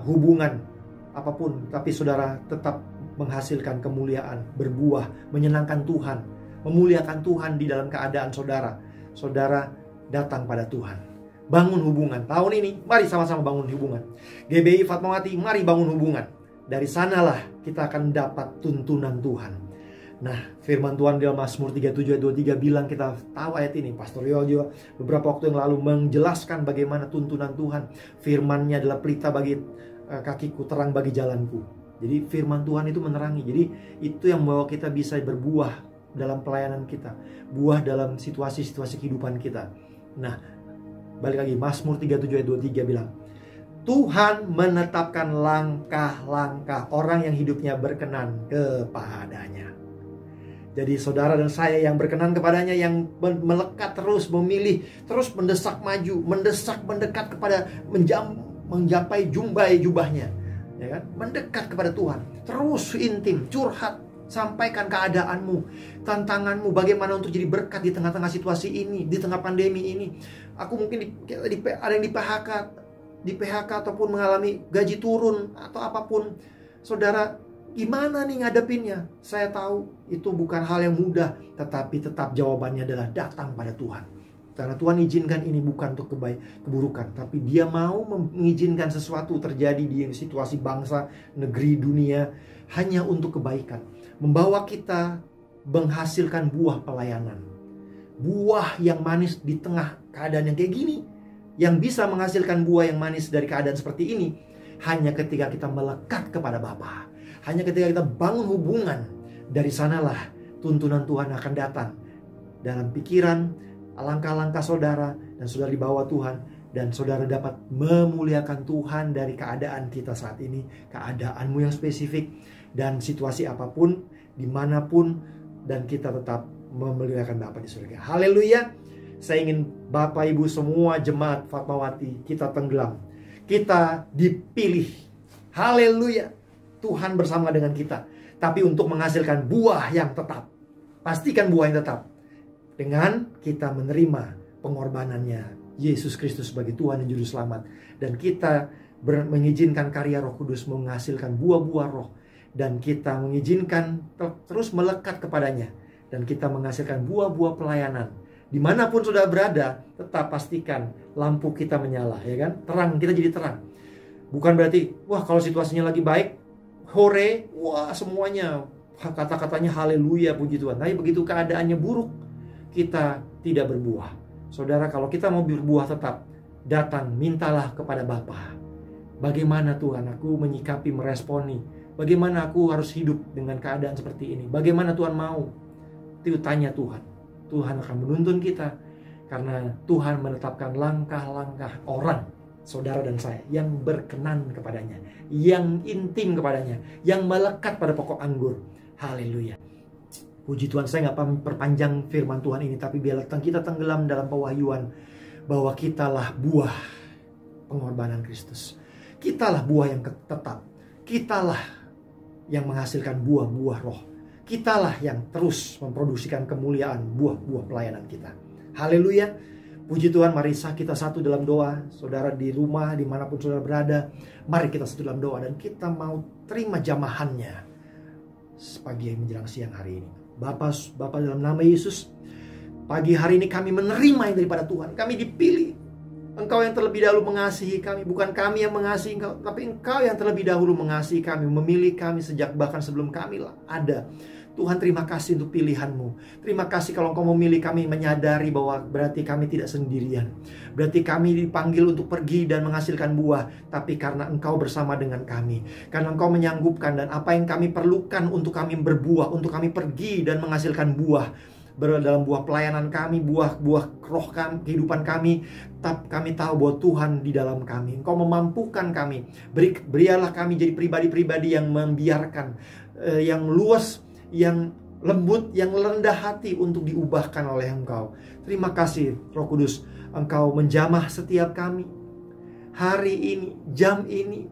hubungan, apapun, tapi saudara tetap menghasilkan kemuliaan, berbuah, menyenangkan Tuhan, memuliakan Tuhan di dalam keadaan saudara. Saudara datang pada Tuhan. Bangun hubungan. Tahun ini, mari sama-sama bangun hubungan. GBI Fatmawati, mari bangun hubungan. Dari sanalah kita akan dapat tuntunan Tuhan. Nah, firman Tuhan dalam Mazmur 37 ayat 23 bilang, kita tahu ayat ini. Pastor Yojo beberapa waktu yang lalu menjelaskan bagaimana tuntunan Tuhan. Firman-Nya adalah pelita bagi kakiku, terang bagi jalanku. Jadi firman Tuhan itu menerangi. Jadi itu yang membawa kita bisa berbuah dalam pelayanan kita, buah dalam situasi-situasi kehidupan kita. Nah, balik lagi, Mazmur 37 ayat 23 bilang, Tuhan menetapkan langkah-langkah orang yang hidupnya berkenan kepadanya. Jadi saudara dan saya yang berkenan kepadanya, yang melekat terus, memilih, terus mendesak maju, mendekat kepada mencapai jubahnya, ya kan? Mendekat kepada Tuhan, terus intim, curhat, sampaikan keadaanmu, tantanganmu, bagaimana untuk jadi berkat di tengah-tengah situasi ini, di tengah pandemi ini. Aku mungkin ada yang di PHK ataupun mengalami gaji turun atau apapun. Saudara, gimana nih ngadepinnya? Saya tahu itu bukan hal yang mudah, tetapi tetap jawabannya adalah datang pada Tuhan. Karena Tuhan izinkan ini bukan untuk keburukan, tapi Dia mau mengizinkan sesuatu terjadi di situasi bangsa, negeri, dunia, hanya untuk kebaikan. Membawa kita menghasilkan buah pelayanan. Buah yang manis di tengah keadaan yang kayak gini. Yang bisa menghasilkan buah yang manis dari keadaan seperti ini, hanya ketika kita melekat kepada Bapa. Hanya ketika kita bangun hubungan. Dari sanalah tuntunan Tuhan akan datang. Dalam pikiran, langkah-langkah saudara, dan saudara dibawa Tuhan, dan saudara dapat memuliakan Tuhan dari keadaan kita saat ini, keadaanmu yang spesifik, dan situasi apapun, dimanapun, dan kita tetap memuliakan Bapa di surga. Haleluya. Saya ingin Bapak Ibu semua jemaat Fatmawati, kita tenggelam, kita dipilih. Haleluya. Tuhan bersama dengan kita, tapi untuk menghasilkan buah yang tetap. Pastikan buah yang tetap dengan kita menerima pengorbanannya Yesus Kristus sebagai Tuhan dan Juru Selamat. Dan kita mengizinkan karya Roh Kudus menghasilkan buah-buah roh. Dan kita mengizinkan terus melekat kepadanya. Dan kita menghasilkan buah-buah pelayanan. Dimanapun sudah berada, tetap pastikan lampu kita menyala, ya kan? Terang, kita jadi terang. Bukan berarti, wah kalau situasinya lagi baik, hore, wah semuanya kata-katanya haleluya, puji Tuhan. Tapi begitu keadaannya buruk, kita tidak berbuah. Saudara, kalau kita mau berbuah tetap, datang, mintalah kepada Bapa. Bagaimana Tuhan aku menyikapi, meresponi? Bagaimana aku harus hidup dengan keadaan seperti ini? Bagaimana Tuhan mau? Itu tanya Tuhan. Tuhan akan menuntun kita. Karena Tuhan menetapkan langkah-langkah orang, saudara dan saya, yang berkenan kepadanya, yang intim kepadanya, yang melekat pada pokok anggur. Haleluya. Puji Tuhan, saya nggak perpanjang firman Tuhan ini, tapi biarlah kita tenggelam dalam pewahyuan bahwa kitalah buah pengorbanan Kristus. Kitalah buah yang tetap. Kitalah yang menghasilkan buah-buah roh. Kitalah yang terus memproduksikan kemuliaan buah-buah pelayanan kita. Haleluya. Puji Tuhan, mari kita satu dalam doa. Saudara di rumah, dimanapun saudara berada, mari kita satu dalam doa. Dan kita mau terima jamahannya pagi menjelang siang hari ini. Bapak dalam nama Yesus, pagi hari ini kami menerima yang daripada Tuhan. Kami dipilih. Engkau yang terlebih dahulu mengasihi kami. Bukan kami yang mengasihi Engkau, tapi Engkau yang terlebih dahulu mengasihi kami, memilih kami sejak bahkan sebelum kami ada. Tuhan, terima kasih untuk pilihan-Mu. Terima kasih kalau Engkau memilih kami, menyadari bahwa berarti kami tidak sendirian. Berarti kami dipanggil untuk pergi dan menghasilkan buah. Tapi karena Engkau bersama dengan kami. Karena Engkau menyanggupkan, dan apa yang kami perlukan untuk kami berbuah, untuk kami pergi dan menghasilkan buah. Dalam buah pelayanan kami, buah roh kami, kehidupan kami. Kami tahu bahwa Tuhan di dalam kami. Engkau memampukan kami. Berilah kami jadi pribadi-pribadi yang membiarkan, yang luas, yang lembut, yang rendah hati untuk diubahkan oleh Engkau. Terima kasih Roh Kudus, Engkau menjamah setiap kami hari ini, jam ini.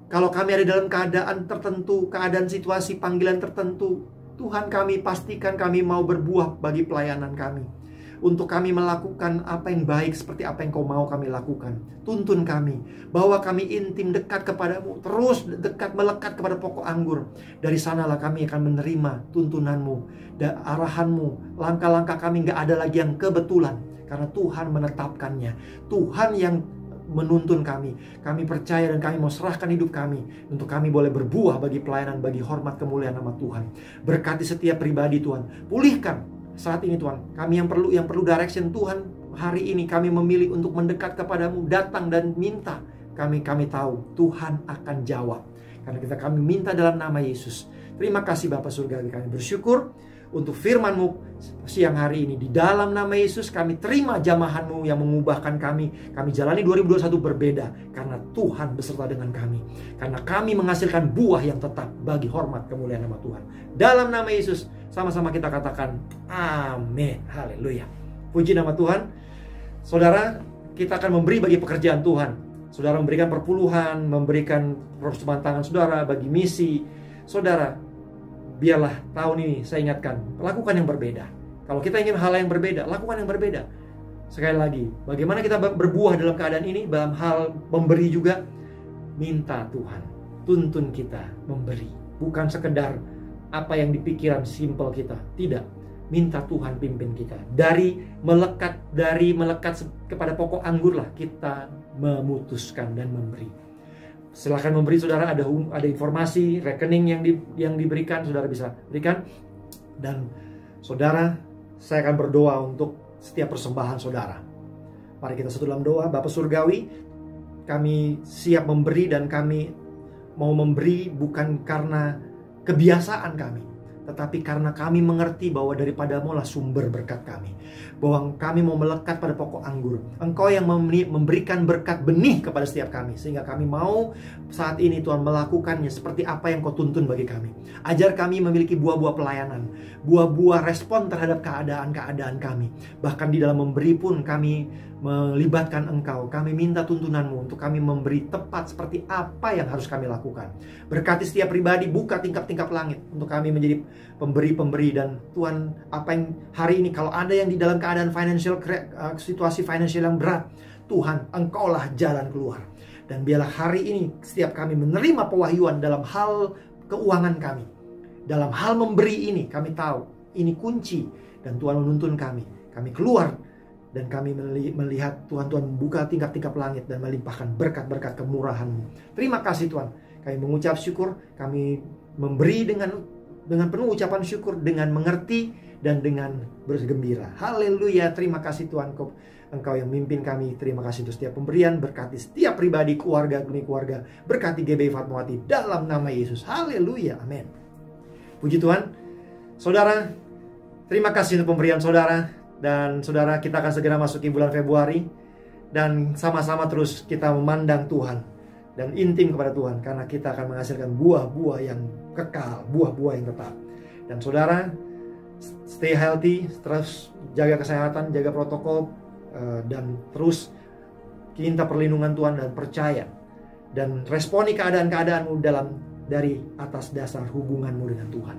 Kalau kami ada dalam keadaan tertentu, keadaan situasi panggilan tertentu, Tuhan, kami pastikan kami mau berbuah bagi pelayanan kami. Untuk kami melakukan apa yang baik seperti apa yang Kau mau kami lakukan. Tuntun kami, bahwa kami intim dekat kepadamu, terus dekat melekat kepada pokok anggur. Dari sanalah kami akan menerima tuntunanmu dan arahanmu. Langkah-langkah kami gak ada lagi yang kebetulan, karena Tuhan menetapkannya. Tuhan yang menuntun kami. Kami percaya dan kami mau serahkan hidup kami untuk kami boleh berbuah bagi pelayanan, bagi hormat kemuliaan nama Tuhan. Berkati setiap pribadi Tuhan. Pulihkan saat ini Tuhan. Kami yang perlu direction Tuhan. Hari ini kami memilih untuk mendekat kepadamu, datang dan minta. Kami tahu Tuhan akan jawab. Karena kami minta dalam nama Yesus. Terima kasih Bapa Surgawi, kami bersyukur untuk firman-Mu siang hari ini. Di dalam nama Yesus kami terima jamahan-Mu yang mengubahkan kami. Kami jalani 2021 berbeda karena Tuhan beserta dengan kami. Karena kami menghasilkan buah yang tetap bagi hormat kemuliaan nama Tuhan. Dalam nama Yesus sama-sama kita katakan amin. Haleluya. Puji nama Tuhan. Saudara, kita akan memberi bagi pekerjaan Tuhan. Saudara memberikan perpuluhan, memberikan persembahan tangan saudara bagi misi. Saudara, biarlah tahun ini saya ingatkan, lakukan yang berbeda. Kalau kita ingin hal yang berbeda, lakukan yang berbeda. Sekali lagi, bagaimana kita berbuah dalam keadaan ini? Dalam hal memberi juga, minta Tuhan tuntun kita memberi. Bukan sekedar apa yang dipikiran simpel kita. Tidak. Minta Tuhan pimpin kita. Dari melekat kepada pokok anggur lah kita memutuskan dan memberi. Silahkan memberi saudara, ada informasi rekening yang diberikan, saudara bisa berikan. Dan saudara, saya akan berdoa untuk setiap persembahan saudara. Mari kita satu dalam doa. Bapa Surgawi, kami siap memberi dan kami mau memberi bukan karena kebiasaan kami, tetapi karena kami mengerti bahwa daripada-Mu lah sumber berkat kami. Bahwa kami mau melekat pada pokok anggur. Engkau yang memberikan berkat benih kepada setiap kami. Sehingga kami mau saat ini Tuhan melakukannya seperti apa yang Kau tuntun bagi kami. Ajar kami memiliki buah-buah pelayanan. Buah-buah respon terhadap keadaan-keadaan kami. Bahkan di dalam memberi pun kami melibatkan Engkau. Kami minta tuntunan-Mu untuk kami memberi tepat seperti apa yang harus kami lakukan. Berkati setiap pribadi, buka tingkap-tingkap langit untuk kami menjadi pemberi-pemberi. Dan Tuhan, apa yang hari ini kalau ada yang di dalam keadaan situasi finansial yang berat, Tuhan, Engkaulah jalan keluar. Dan biarlah hari ini setiap kami menerima pewahyuan dalam hal keuangan kami, dalam hal memberi ini. Kami tahu ini kunci, dan Tuhan menuntun kami keluar. Dan kami melihat Tuhan membuka tingkap-tingkap langit dan melimpahkan berkat-berkat kemurahan-Mu. Terima kasih Tuhan. Kami mengucap syukur, kami memberi dengan penuh ucapan syukur, dengan mengerti dan dengan bergembira. Haleluya, terima kasih Tuhan, Engkau yang memimpin kami. Terima kasih untuk setiap pemberian, berkati setiap pribadi, keluarga demi keluarga. Berkati GBI Fatmawati dalam nama Yesus. Haleluya, amin. Puji Tuhan. Saudara, terima kasih untuk pemberian saudara. Dan saudara, kita akan segera masuki bulan Februari. Dan sama-sama terus kita memandang Tuhan dan intim kepada Tuhan, karena kita akan menghasilkan buah-buah yang kekal, buah-buah yang tetap. Dan saudara, stay healthy, terus jaga kesehatan, jaga protokol, dan terus minta perlindungan Tuhan dan percaya. Dan responi keadaan-keadaanmu dari atas dasar hubunganmu dengan Tuhan.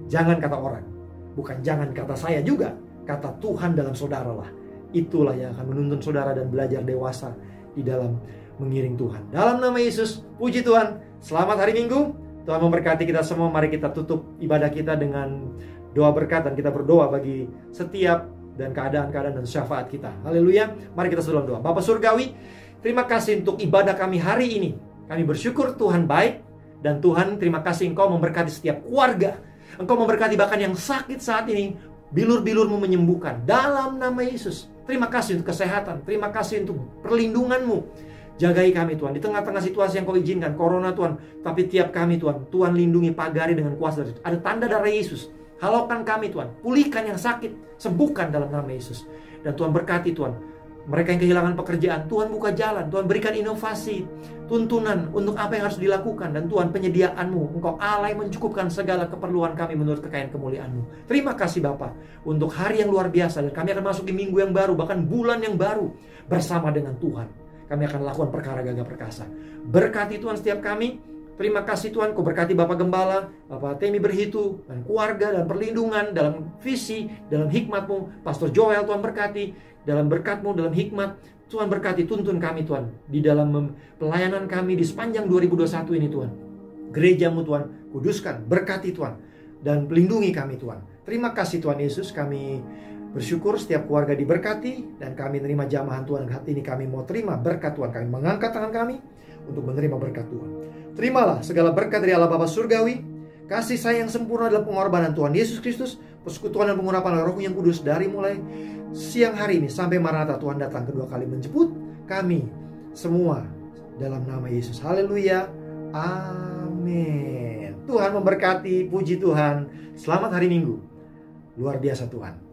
Jangan kata orang, bukan jangan kata saya juga. Kata Tuhan dalam saudara lah. Itulah yang akan menuntun saudara dan belajar dewasa di dalam mengiring Tuhan. Dalam nama Yesus, puji Tuhan. Selamat hari Minggu. Tuhan memberkati kita semua. Mari kita tutup ibadah kita dengan doa berkat, dan kita berdoa bagi setiap dan keadaan-keadaan dan syafaat kita. Haleluya. Mari kita dalam doa. Bapa Surgawi, terima kasih untuk ibadah kami hari ini. Kami bersyukur Tuhan baik, dan Tuhan terima kasih Engkau memberkati setiap keluarga. Engkau memberkati bahkan yang sakit saat ini. Bilur-bilur-Mu menyembuhkan dalam nama Yesus. Terima kasih untuk kesehatan. Terima kasih untuk perlindungan-Mu. Jagai kami Tuhan di tengah-tengah situasi yang Kau izinkan, corona Tuhan. Tapi tiap kami Tuhan, Tuhan lindungi, pagari dengan kuasa. Ada tanda darah Yesus. Halaukan kami Tuhan, pulihkan yang sakit, sembuhkan dalam nama Yesus. Dan Tuhan berkati Tuhan mereka yang kehilangan pekerjaan, Tuhan buka jalan, Tuhan berikan inovasi, tuntunan untuk apa yang harus dilakukan. Dan Tuhan, penyediaan-Mu, Engkau Allah yang mencukupkan segala keperluan kami menurut kekayaan kemuliaan-Mu. Terima kasih Bapa untuk hari yang luar biasa. Dan kami akan masuk di minggu yang baru, bahkan bulan yang baru bersama dengan Tuhan. Kami akan lakukan perkara gagah perkasa. Berkati Tuhan setiap kami. Terima kasih Tuhan, Kau berkati Bapak Gembala, Bapak Temi Berhitu, dan keluarga, dan perlindungan, dalam visi, dalam hikmat-Mu. Pastor Joel Tuhan berkati, dalam berkat-Mu, dalam hikmat. Tuhan berkati, tuntun kami Tuhan, di dalam pelayanan kami di sepanjang 2021 ini Tuhan. Gereja-Mu Tuhan, kuduskan, berkati Tuhan, dan pelindungi kami Tuhan. Terima kasih Tuhan Yesus, kami bersyukur setiap keluarga diberkati, dan kami menerima jamahan Tuhan. Hati ini kami mau terima berkat Tuhan, kami mengangkat tangan kami untuk menerima berkat Tuhan. Terimalah segala berkat dari Allah Bapa Surgawi, kasih sayang sempurna dalam pengorbanan Tuhan Yesus Kristus, persekutuan dan pengurapan Roh yang Kudus dari mulai siang hari ini sampai Maranatha Tuhan datang kedua kali menjemput kami semua dalam nama Yesus. Haleluya. Amin. Tuhan memberkati, puji Tuhan. Selamat hari Minggu. Luar biasa Tuhan.